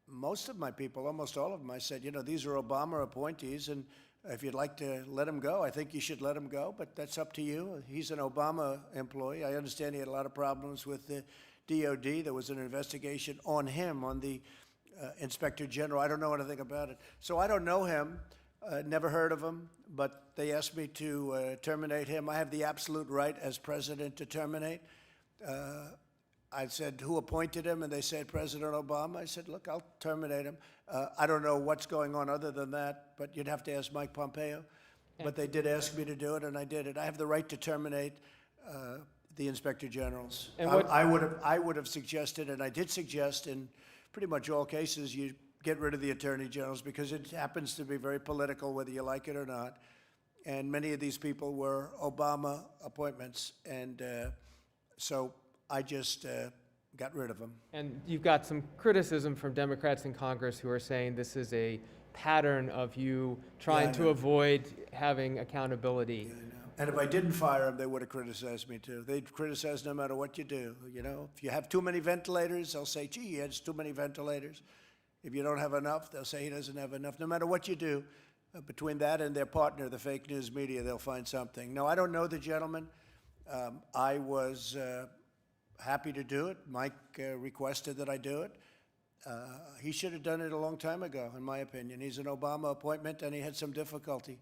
most of my people, almost all of them, I said, you know, these are Obama appointees, and if you'd like to let him go, I think you should let him go, but that's up to you. He's an Obama employee. I understand he had a lot of problems with the DOD. There was an investigation on him, on the Inspector General. I don't know anything about it. So I don't know him, never heard of him, but they asked me to terminate him. I have the absolute right as president to terminate. I said, who appointed him? And they said, President Obama. I said, look, I'll terminate him. I don't know what's going on other than that, but you'd have to ask Mike Pompeo. But they did ask me to do it, and I did it. I have the right to terminate the Inspector Generals. And I would have suggested, and I did suggest in pretty much all cases, you get rid of the Attorney Generals because it happens to be very political, whether you like it or not. And many of these people were Obama appointments, and so I just got rid of them. And you've got some criticism from Democrats in Congress who are saying this is a pattern of you trying to avoid having accountability. And if I didn't fire them, they would have criticized me too. They'd criticize no matter what you do. You know, if you have too many ventilators, they'll say, gee, he has too many ventilators. If you don't have enough, they'll say he doesn't have enough. No matter what you do, between that and their partner, the fake news media, they'll find something. No, I don't know the gentleman. I was happy to do it. Mike requested that I do it. He should have done it a long time ago, in my opinion. He's an Obama appointment, and he had some difficulty.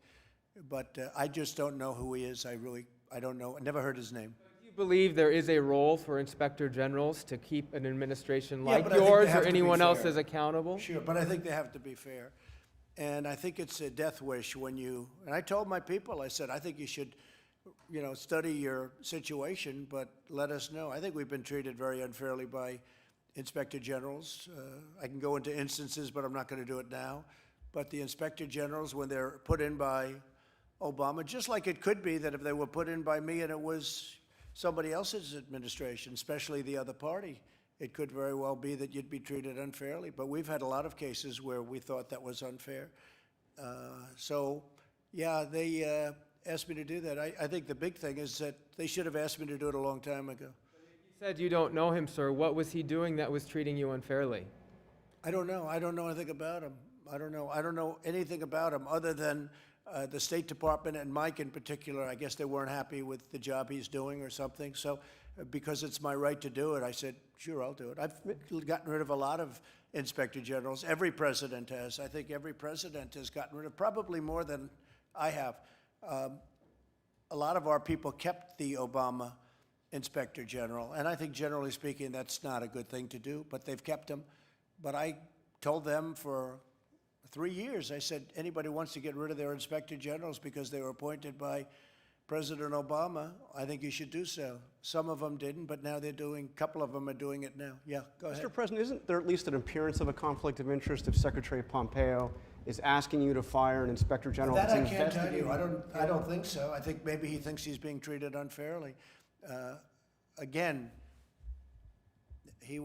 But I just don't know who he is. I don't know. I never heard his name. Do you believe there is a role for Inspector Generals to keep an administration Yeah, like but I think yours they have or to be anyone else fair. as accountable? Sure, but I think they have to be fair. And I think it's a death wish when you, and I told my people, I said, I think you should, you know, study your situation, but let us know. I think we've been treated very unfairly by Inspector Generals. I can go into instances, but I'm not going to do it now. But the Inspector Generals, when they're put in by Obama, just like it could be that if they were put in by me and it was somebody else's administration, especially the other party, it could very well be that you'd be treated unfairly. But we've had a lot of cases where we thought that was unfair. So, yeah, they asked me to do that. I think the big thing is that they should have asked me to do it a long time ago. You said you don't know him, sir. What was he doing that was treating you unfairly? I don't know. I don't know anything about him. I don't know anything about him other than the State Department and Mike in particular. I guess they weren't happy with the job he's doing or something. So because it's my right to do it, I said, sure, I'll do it. I've gotten rid of a lot of inspector generals. Every president has. I think every president has gotten rid of probably more than I have. A lot of our people kept the Obama inspector general. And I think generally speaking, that's not a good thing to do, but they've kept him. But I told them for 3 years, I said, anybody wants to get rid of their inspector generals because they were appointed by President Obama, I think you should do so. Some of them didn't, but now they're doing, a couple of them are doing it now. Yeah, go ahead. Mr. President, isn't there at least an appearance of a conflict of interest if Secretary Pompeo is asking you to fire an inspector general? That I that's can't tell you. investigating- I don't think so. I think maybe he thinks he's being treated unfairly. Again, he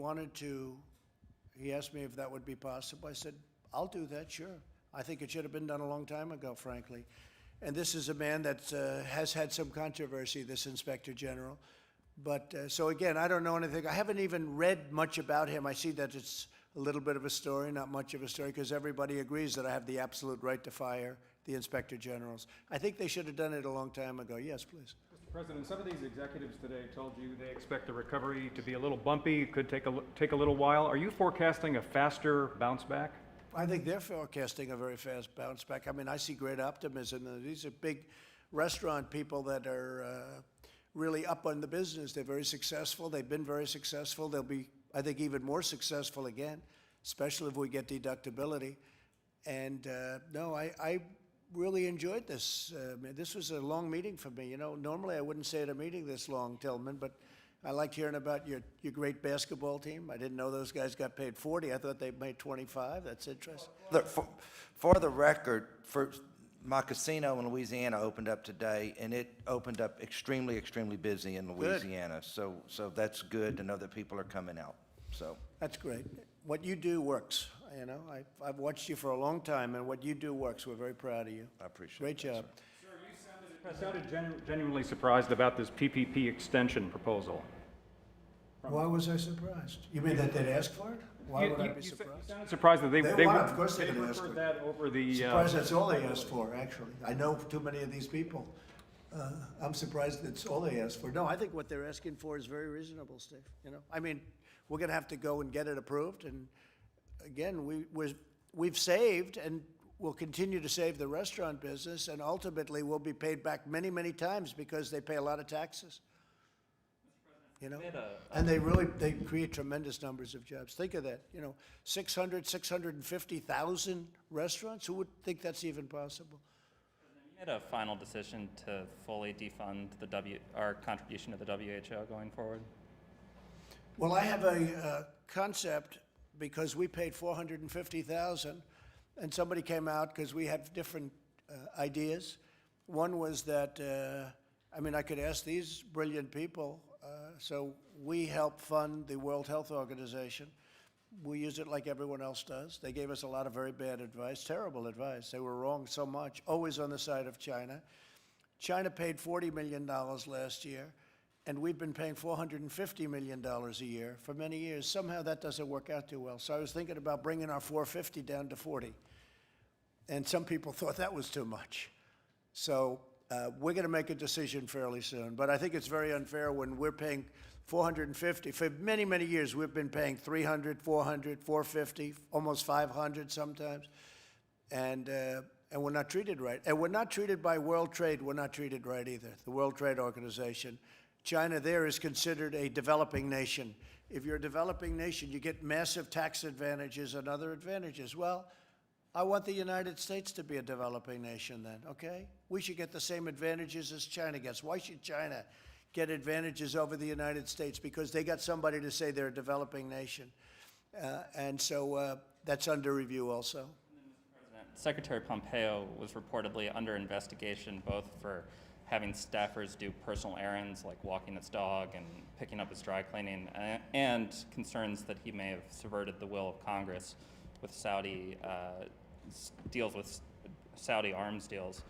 asked me if that would be possible. I said, I'll do that, sure. I think it should have been done a long time ago, frankly. And this is a man that has had some controversy, this inspector general. But, so again, I don't know anything. I haven't even read much about him. I see that it's a little bit of a story, not much of a story, because everybody agrees that I have the absolute right to fire the inspector generals. I think they should have done it a long time ago. Yes, please. Mr. President, some of these executives today told you they expect the recovery to be a little bumpy, could take a little while. Are you forecasting a faster bounce back? I think they're forecasting a very fast bounce back. I mean, I see great optimism. These are big restaurant people that are really up on the business. They're very successful. They've been very successful. They'll be, I think, even more successful again, especially if we get deductibility. And no, I really enjoyed this. This was a long meeting for me. You know, normally I wouldn't say at a meeting this long, Tillman, but I liked hearing about your great basketball team. I didn't know those guys got paid 40. I thought they made 25. That's interesting. For the record, my casino in Louisiana opened up today, and it opened up extremely, extremely busy in Louisiana. So that's good to know that people are coming out. So that's great. What you do works. You know, I've watched you for a long time, and what you do works. We're very proud of you. I appreciate it. Great job. You sounded genuinely surprised about this PPP extension proposal. Why was I surprised? You mean that they'd ask for it? Why would I be surprised? You sounded surprised that they would. Of course they would ask for it. that over the. Surprised that's all they asked for, actually. I know too many of these people. I'm surprised that's all they asked for. No, I think what they're asking for is very reasonable, Steve. You know, I mean, we're going to have to go and get it approved. And again, we've saved and we'll continue to save the restaurant business, and ultimately we'll be paid back many, many times because they pay a lot of taxes. You know, and they create tremendous numbers of jobs. Think of that, you know, 650,000 restaurants. Who would think that's even possible? You made a final decision to fully defund our contribution to the WHO going forward? Well, I have a concept because we paid 450,000, and somebody came out because we had different ideas. One was that, I mean, I could ask these brilliant people. So we help fund the World Health Organization. We use it like everyone else does. They gave us a lot of very bad advice, terrible advice. They were wrong so much, always on the side of China. China paid $40 million last year, and we've been paying $450 million a year for many years. Somehow that doesn't work out too well. So I was thinking about bringing our 450 down to 40. And some people thought that was too much. So we're going to make a decision fairly soon. But I think it's very unfair when we're paying 450. For many, many years, we've been paying 300, 400, 450, almost 500 sometimes. And we're not treated right. And we're not treated by World Trade. We're not treated right either, the World Trade Organization. China there is considered a developing nation. If you're a developing nation, you get massive tax advantages and other advantages. Well, I want the United States to be a developing nation then, okay? We should get the same advantages as China gets. Why should China get advantages over the United States? Because they got somebody to say they're a developing nation. And so that's under review also. Secretary Pompeo was reportedly under investigation both for having staffers do personal errands like walking his dog and picking up his dry cleaning, and concerns that he may have subverted the will of Congress with Saudi deals with Saudi arms deals.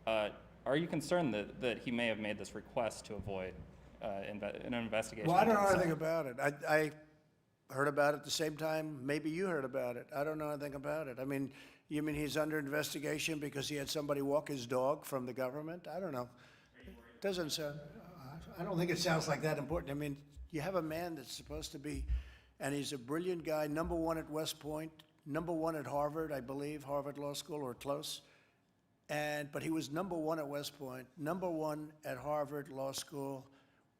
Are you concerned that he may have made this request to avoid an investigation? Well, I don't into know the anything Saudi- about it. I heard about it at the same time maybe you heard about it. I don't know anything about it. I mean, you mean he's under investigation because he had somebody walk his dog from the government? I don't know. Doesn't sound, I don't think it sounds like that important. I mean, you have a man that's supposed to be, and he's a brilliant guy, #1 at West Point, #1 at Harvard, I believe, Harvard Law School or close. But he was #1 at West Point, #1 at Harvard Law School,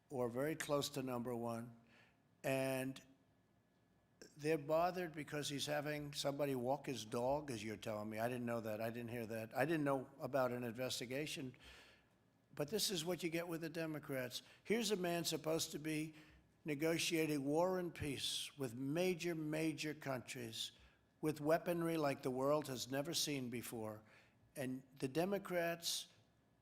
or very close to #1. And they're bothered because he's having somebody walk his dog, as you're telling me. I didn't know that. I didn't hear that. I didn't know about an investigation. But this is what you get with the Democrats. Here's a man supposed to be negotiating war and peace with major, major countries, with weaponry like the world has never seen before. And the Democrats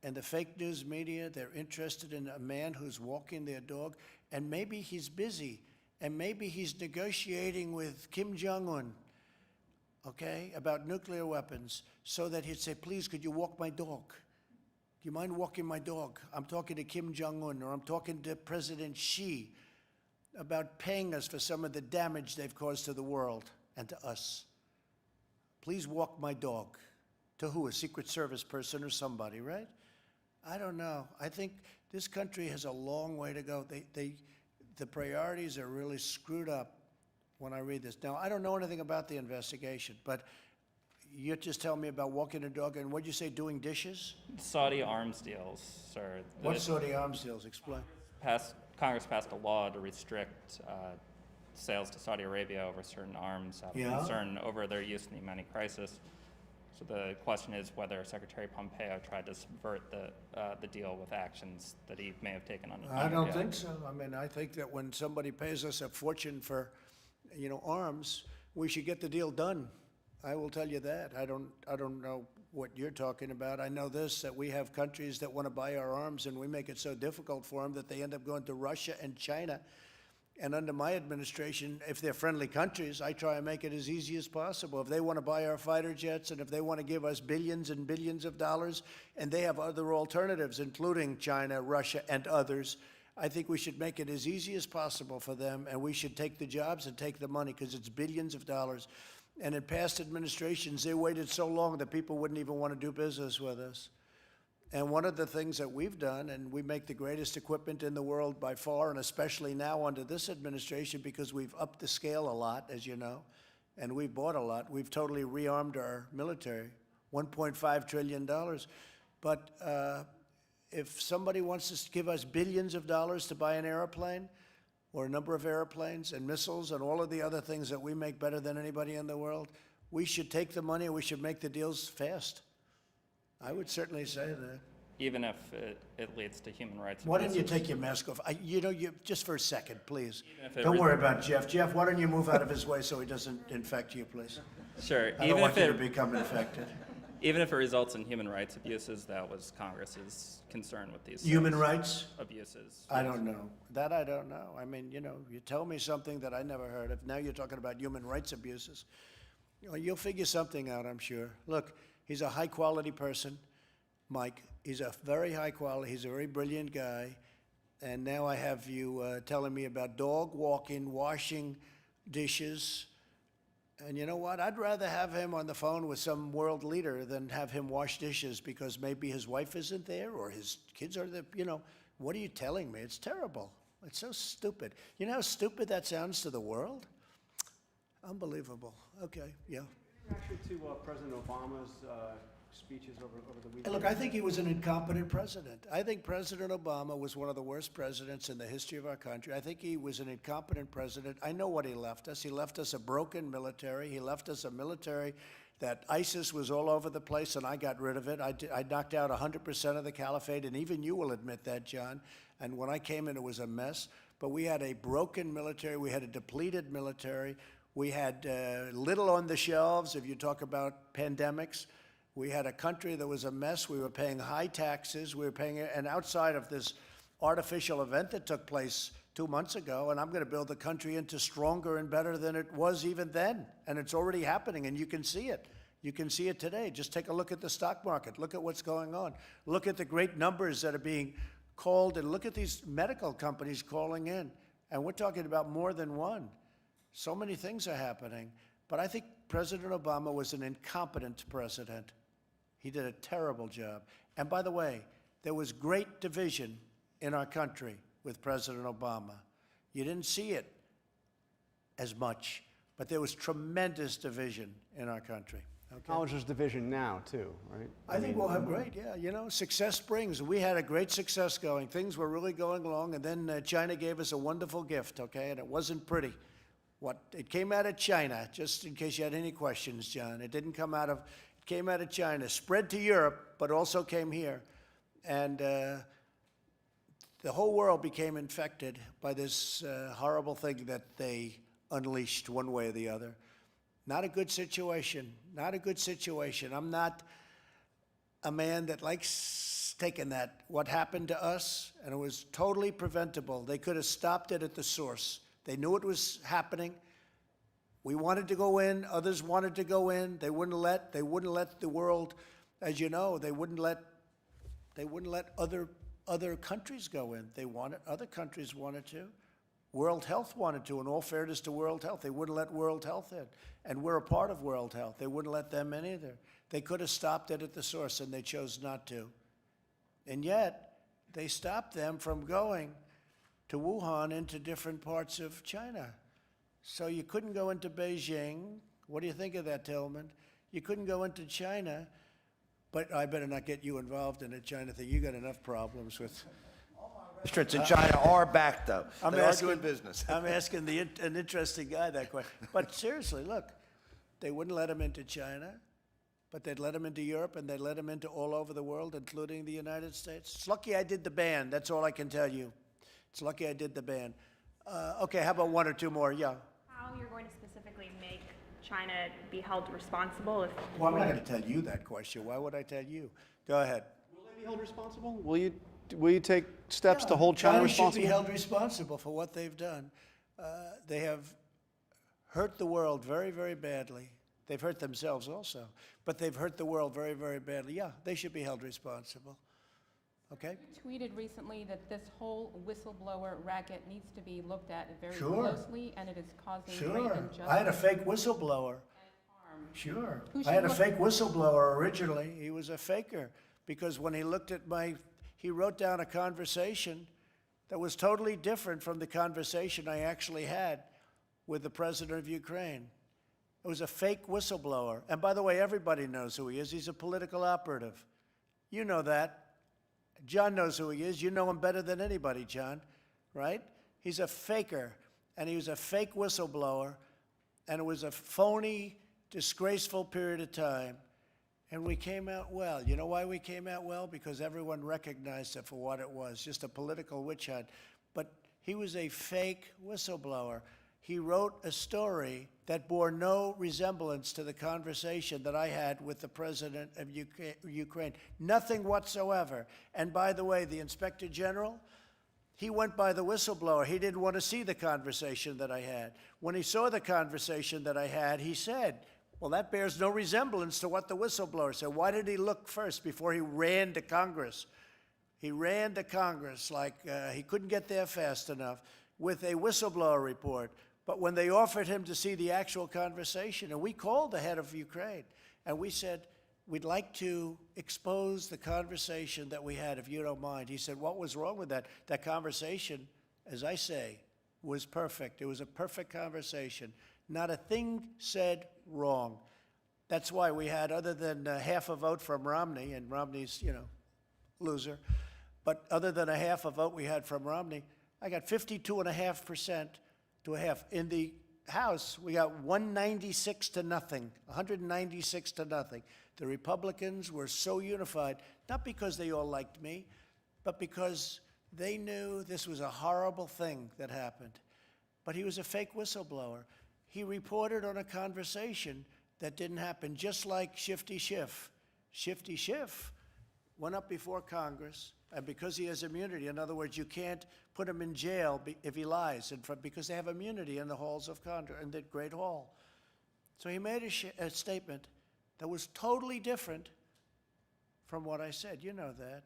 and the fake news media, they're interested in a man who's walking their dog, and maybe he's busy, and maybe he's negotiating with Kim Jong-un, okay, about nuclear weapons, so that he'd say, please, could you walk my dog? Do you mind walking my dog? I'm talking to Kim Jong-un, or I'm talking to President Xi about paying us for some of the damage they've caused to the world and to us. Please walk my dog. To who? A Secret Service person or somebody, right? I don't know. I think this country has a long way to go. The priorities are really screwed up when I read this. Now, I don't know anything about the investigation, but you just tell me about walking a dog, and what'd you say, doing dishes? Saudi arms deals, sir. What Saudi arms deals? Explain. Congress passed a law to restrict sales to Saudi Arabia over certain arms out of concern over their use in the Yemeni crisis. So the question is whether Secretary Pompeo tried to subvert the deal with actions that he may have taken on. I don't think so. I mean, I think that when somebody pays us a fortune for, arms, we should get the deal done. I will tell you that. I don't know what you're talking about. I know this, that we have countries that want to buy our arms, and we make it so difficult for them that they end up going to Russia and China. And under my administration, if they're friendly countries, I try and make it as easy as possible. If they want to buy our fighter jets, and if they want to give us billions and billions of dollars, and they have other alternatives, including China, Russia, and others, I think we should make it as easy as possible for them, and we should take the jobs and take the money, because it's billions of dollars. And in past administrations, they waited so long that people wouldn't even want to do business with us. And one of the things that we've done, and we make the greatest equipment in the world by far, and especially now under this administration, because we've upped the scale a lot, as you know, and we've bought a lot. We've totally rearmed our military, $1.5 trillion. But if somebody wants to give us billions of dollars to buy an airplane, or a number of airplanes and missiles and all of the other things that we make better than anybody in the world, we should take the money and we should make the deals fast. I would certainly say that. Even if it leads to human rights Why don't you abuses. take your mask off? Just for a second, please. Even if it Don't worry about Jeff. Jeff, why don't you move out of his way so he doesn't infect you, please? Sure. I don't want you to become infected. Even if it results in human rights abuses, that was Congress's concern with these Human rights? abuses. I don't know. That I don't know. I mean, you tell me something that I never heard of. Now you're talking about human rights abuses. You'll figure something out, I'm sure. Look, he's a high-quality person, Mike. He's a very high quality. He's a very brilliant guy. And now I have you telling me about dog walking, washing dishes. And you know what? I'd rather have him on the phone with some world leader than have him wash dishes, because maybe his wife isn't there or his kids are there. What are you telling me? It's terrible. It's so stupid. You know how stupid that sounds to the world? Unbelievable. Okay, yeah. Actually, to President Obama's speeches over the weekend. Look, I think he was an incompetent president. I think President Obama was one of the worst presidents in the history of our country. I think he was an incompetent president. I know what he left us. He left us a broken military. He left us a military that ISIS was all over the place, and I got rid of it. I knocked out 100% of the caliphate, and even you will admit that, John. And when I came in, it was a mess. But we had a broken military. We had a depleted military. We had little on the shelves, if you talk about pandemics. We had a country that was a mess. We were paying high taxes. We were paying, and outside of this artificial event that took place 2 months ago, and I'm going to build the country into stronger and better than it was even then. And it's already happening, and you can see it. You can see it today. Just take a look at the stock market. Look at what's going on. Look at the great numbers that are being called, and look at these medical companies calling in. And we're talking about more than one. So many things are happening. But I think President Obama was an incompetent president. He did a terrible job. And by the way, there was great division in our country with President Obama. You didn't see it as much, but there was tremendous division in our country. Okay? Acknowledge there's division now, too, right? I think we'll have great, yeah. You know, success brings. We had a great success going. Things were really going along, and then China gave us a wonderful gift, okay? And it wasn't pretty. It came out of China, just in case you had any questions, John. It didn't come out of, it came out of China, spread to Europe, but also came here. And the whole world became infected by this horrible thing that they unleashed one way or the other. Not a good situation. Not a good situation. I'm not a man that likes taking that. What happened to us, and it was totally preventable. They could have stopped it at the source. They knew it was happening. We wanted to go in. Others wanted to go in. They wouldn't let the world, as you know, they wouldn't let other countries go in. Other countries wanted to. World Health wanted to, in all fairness to World Health. They wouldn't let World Health in. And we're a part of World Health. They wouldn't let them in either. They could have stopped it at the source, and they chose not to. And yet, they stopped them from going to Wuhan into different parts of China. So you couldn't go into Beijing. What do you think of that, Tillman? You couldn't go into China, but I better not get you involved in the China thing. You got enough problems with... Restaurants in China are back, though. They are doing business. I'm asking an interesting guy that question. But seriously, look, they wouldn't let him into China, but they'd let him into Europe, and they'd let him into all over the world, including the United States. It's lucky I did the ban. That's all I can tell you. It's lucky I did the ban. Okay, how about one or two more? Yeah. How you're going to specifically make China be held responsible if... Well, I'm not going to tell you that question. Why would I tell you? Go ahead. Will they be held responsible? Will you take steps to hold China responsible? Should be held responsible for what they've done. They have hurt the world very, very badly. They've hurt themselves also, but they've hurt the world very, very badly. Yeah, they should be held responsible. Okay? You tweeted recently that this whole whistleblower racket needs to be looked at very Sure. closely, and it is causing great Sure. injustice. I had a fake whistleblower. Sure. I had a fake whistleblower originally. He was a faker because when he looked at he wrote down a conversation that was totally different from the conversation I actually had with the president of Ukraine. It was a fake whistleblower. And by the way, everybody knows who he is. He's a political operative. You know that. John knows who he is. You know him better than anybody, John, right? He's a faker, and he was a fake whistleblower, and it was a phony, disgraceful period of time. And we came out well. You know why we came out well? Because everyone recognized it for what it was, just a political witch hunt. But he was a fake whistleblower. He wrote a story that bore no resemblance to the conversation that I had with the president of Ukraine. Nothing whatsoever. And by the way, the Inspector General, he went by the whistleblower. He didn't want to see the conversation that I had. When he saw the conversation that I had, he said, well, that bears no resemblance to what the whistleblower said. Why did he look first before he ran to Congress? He ran to Congress like he couldn't get there fast enough with a whistleblower report. But when they offered him to see the actual conversation, and we called the head of Ukraine, and we said, we'd like to expose the conversation that we had, if you don't mind. He said, what was wrong with that? That conversation, as I say, was perfect. It was a perfect conversation. Not a thing said wrong. That's why we had, other than half a vote from Romney, and Romney's, loser, but other than a half a vote we had from Romney, I got 52.5% to a half. In the House, we got 196 to nothing, 196 to nothing. The Republicans were so unified, not because they all liked me, but because they knew this was a horrible thing that happened. But he was a fake whistleblower. He reported on a conversation that didn't happen, just like Shifty Schiff. Shifty Schiff went up before Congress, and because he has immunity, in other words, you can't put him in jail if he lies, because they have immunity in the halls of Congress, in the Great Hall. So he made a statement that was totally different from what I said. You know that.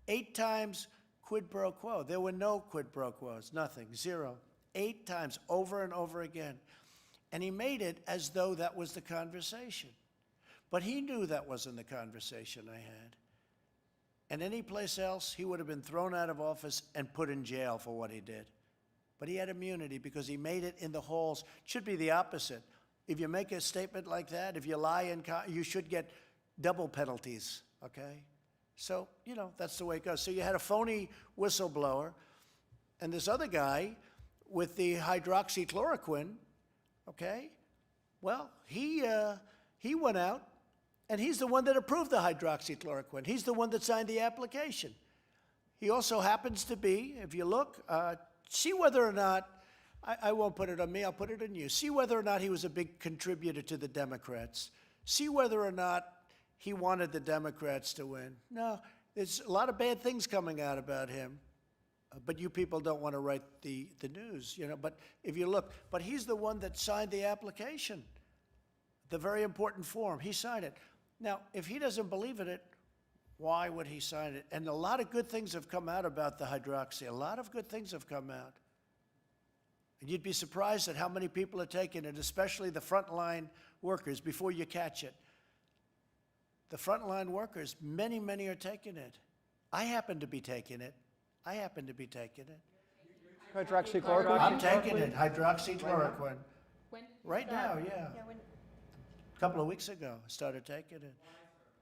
8 times quid pro quo. There were no quid pro quos, nothing, 0. 8 times, over and over again. And he made it as though that was the conversation. But he knew that wasn't the conversation I had. And any place else, he would have been thrown out of office and put in jail for what he did. But he had immunity because he made it in the halls. It should be the opposite. If you make a statement like that, if you lie, you should get double penalties, okay? So, you know, that's the way it goes. So you had a phony whistleblower, and this other guy with the hydroxychloroquine, okay? Well, he went out, and he's the one that approved the hydroxychloroquine. He's the one that signed the application. He also happens to be, if you look, see whether or not, I won't put it on me, I'll put it on you. See whether or not he was a big contributor to the Democrats. See whether or not he wanted the Democrats to win. No, there's a lot of bad things coming out about him. But you people don't want to write the news, you know. But if you look, but he's the one that signed the application, the very important form. He signed it. Now, if he doesn't believe in it, why would he sign it? And a lot of good things have come out about the hydroxy. A lot of good things have come out. And you'd be surprised at how many people are taking it, especially the frontline workers, before you catch it. The frontline workers, many, many are taking it. I happen to be taking it. Hydroxychloroquine? I'm taking it, hydroxychloroquine. When? Right now, yeah. A couple of weeks ago, I started taking it.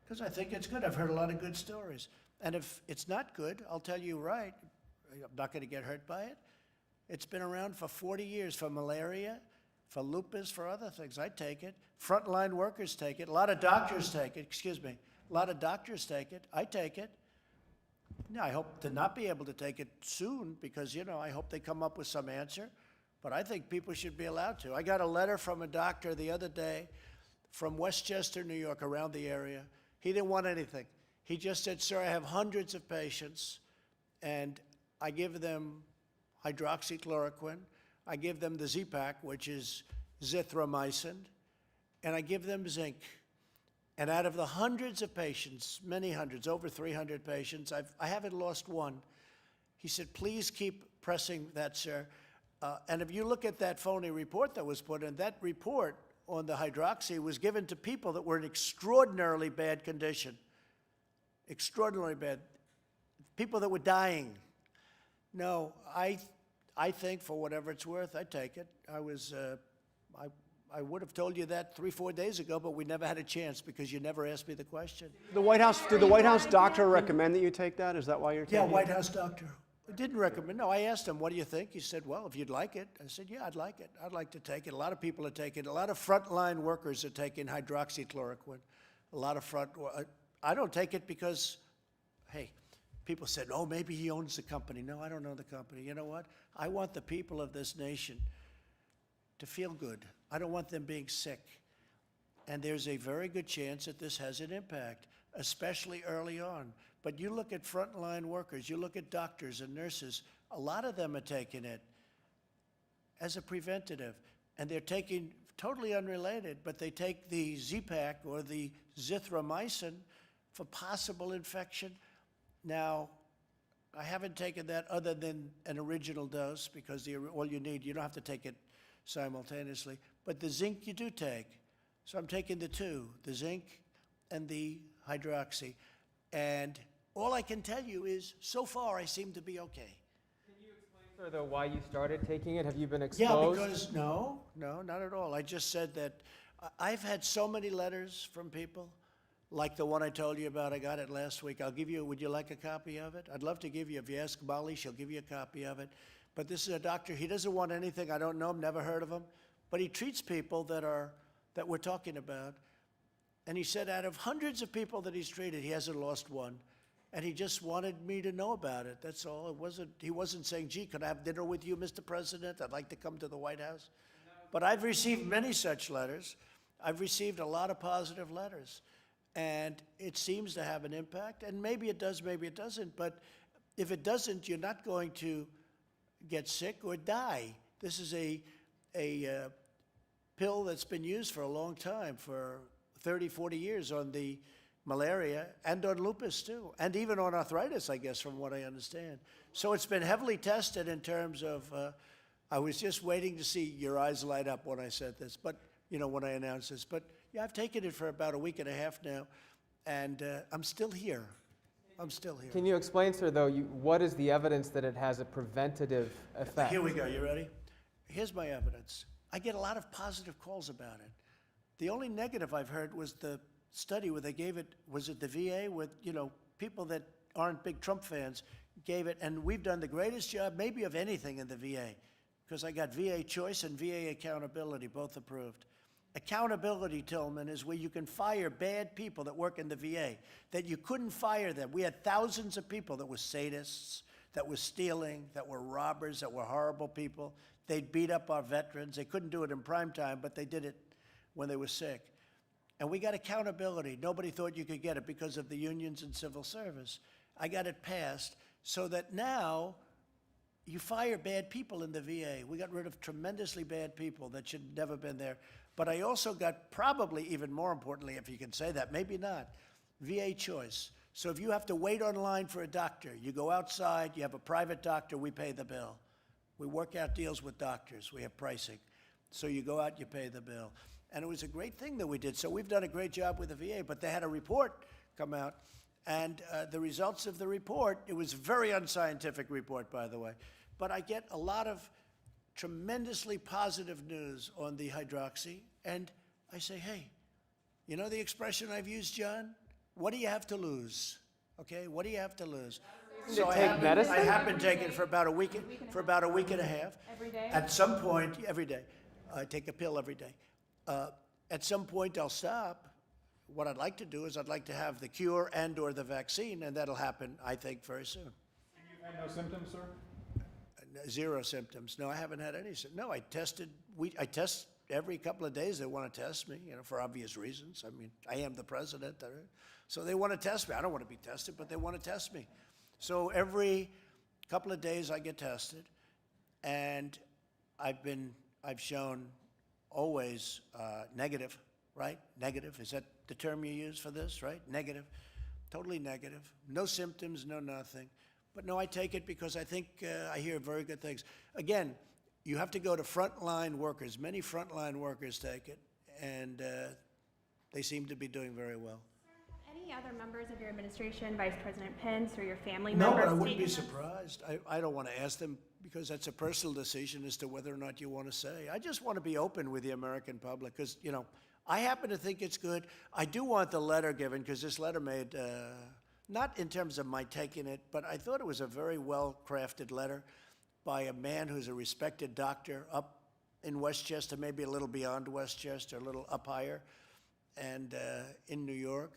Because I think it's good. I've heard a lot of good stories. And if it's not good, I'll tell you right, I'm not going to get hurt by it. It's been around for 40 years for malaria, for lupus, for other things. I take it. Frontline workers take it. A lot of doctors take it. Excuse me. A lot of doctors take it. I take it. Now, I hope to not be able to take it soon because, you know, I hope they come up with some answer. But I think people should be allowed to. I got a letter from a doctor the other day from Westchester, New York, around the area. He didn't want anything. He just said, sir, I have hundreds of patients, and I give them hydroxychloroquine. I give them the Z-Pak, which is zithromycin, and I give them zinc. And out of the hundreds of patients, many hundreds, over 300 patients, I haven't lost one. He said, please keep pressing that, sir. And if you look at that phony report that was put in, that report on the hydroxy was given to people that were in extraordinarily bad condition. Extraordinarily bad. People that were dying. No, I think for whatever it's worth, I take it. I would have told you that 3-4 days ago, but we never had a chance because you never asked me the question. Did the White House doctor recommend that you take that? Is that why you're taking it? Yeah, White House doctor. Didn't recommend. No, I asked him, what do you think? He said, well, if you'd like it. I said, yeah, I'd like it. I'd like to take it. A lot of people are taking it. A lot of frontline workers are taking hydroxychloroquine. A lot of I don't take it because, hey, people said, oh, maybe he owns the company. No, I don't own the company. You know what? I want the people of this nation to feel good. I don't want them being sick. And there's a very good chance that this has an impact, especially early on. But you look at frontline workers, you look at doctors and nurses, a lot of them are taking it as a preventative. And they're taking, totally unrelated, but they take the Z-Pak or the zithromycin for possible infection. Now, I haven't taken that other than an original dose because all you need, you don't have to take it simultaneously. But the zinc you do take. So I'm taking the two, the zinc and the hydroxy. And all I can tell you is, so far, I seem to be okay. Can you explain, sir, though, why you started taking it? Have you been exposed? Yeah, because, no, not at all. I just said that I've had so many letters from people, like the one I told you about. I got it last week. I'll give you, would you like a copy of it? I'd love to give you, if you ask Molly, she'll give you a copy of it. But this is a doctor, he doesn't want anything. I don't know him, never heard of him. But he treats people that we're talking about. And he said out of hundreds of people that he's treated, he hasn't lost one. And he just wanted me to know about it. That's all. He wasn't saying, gee, could I have dinner with you, Mr. President? I'd like to come to the White House. But I've received many such letters. I've received a lot of positive letters. And it seems to have an impact, and maybe it does, maybe it doesn't, but if it doesn't, you're not going to get sick or die. This is a pill that's been used for a long time, for 30, 40 years on the malaria and on lupus too, and even on arthritis, I guess, from what I understand. So it's been heavily tested in terms of, I was just waiting to see your eyes light up when I said this, but, you know, when I announced this. But yeah, I've taken it for about a week and a half now, and I'm still here. I'm still here. Can you explain, sir, though, what is the evidence that it has a preventative effect? Here we go. You ready? Here's my evidence. I get a lot of positive calls about it. The only negative I've heard was the study where they gave it, was it the VA, with, you know, people that aren't big Trump fans gave it, and we've done the greatest job maybe of anything in the VA, because I got VA choice and VA accountability, both approved. Accountability, Tillman, is where you can fire bad people that work in the VA, that you couldn't fire them. We had thousands of people that were sadists, that were stealing, that were robbers, that were horrible people. They'd beat up our veterans. They couldn't do it in prime time, but they did it when they were sick. And we got accountability. Nobody thought you could get it because of the unions and civil service. I got it passed so that now you fire bad people in the VA. We got rid of tremendously bad people that should have never been there. But I also got, probably even more importantly, if you can say that, maybe not, VA choice. So if you have to wait online for a doctor, you go outside, you have a private doctor, we pay the bill. We work out deals with doctors. We have pricing. So you go out, you pay the bill. And it was a great thing that we did. So we've done a great job with the VA, but they had a report come out. And the results of the report, it was a very unscientific report, by the way, but I get a lot of tremendously positive news on the hydroxy, and I say, hey, you know the expression I've used, John? What do you have to lose? Okay, what do you have to lose? So I have been taking it for about a week and a half. Every day? At some point, every day. I take a pill every day. At some point, I'll stop. What I'd like to do is I'd like to have the cure and or the vaccine, and that'll happen, I think, very soon. And you've had no symptoms, sir? Zero symptoms. No, I haven't had any. No, I tested. I test every couple of days. They want to test me, you know, for obvious reasons. I mean, I am the president, so they want to test me. I don't want to be tested, but they want to test me. So every couple of days I get tested, and I've shown always negative, right? Negative. Is that the term you use for this, right? Negative. Totally negative. No symptoms, no nothing. But no, I take it because I think I hear very good things. Again, you have to go to frontline workers. Many frontline workers take it, and they seem to be doing very well. Any other members of your administration, Vice President Pence or your family No, members? but I wouldn't be surprised. I don't want to ask them because that's a personal decision as to whether or not you want to say. I just want to be open with the American public because, you know, I happen to think it's good. I do want the letter given because this letter made, not in terms of my taking it, but I thought it was a very well-crafted letter by a man who's a respected doctor up in Westchester, maybe a little beyond Westchester, a little up higher, and in New York.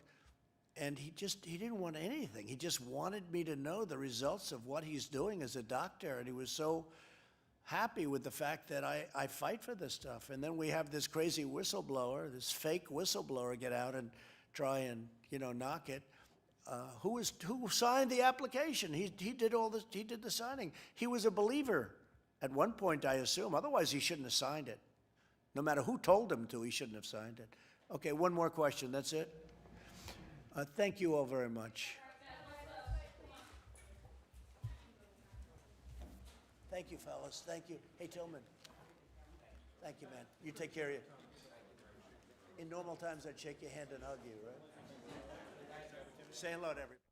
And he didn't want anything. He just wanted me to know the results of what he's doing as a doctor. And he was so happy with the fact that I fight for this stuff. And then we have this crazy whistleblower, this fake whistleblower get out and try and, you know, knock it. Who signed the application? He did all this, he did the signing. He was a believer at one point, I assume. Otherwise, he shouldn't have signed it. No matter who told him to, he shouldn't have signed it. Okay, one more question, that's it? Thank you all very much. Thank you, fellas. Thank you. Hey, Tillman. Thank you, man. You take care of you. In normal times, I'd shake your hand and hug you, right? Say hello to everybody.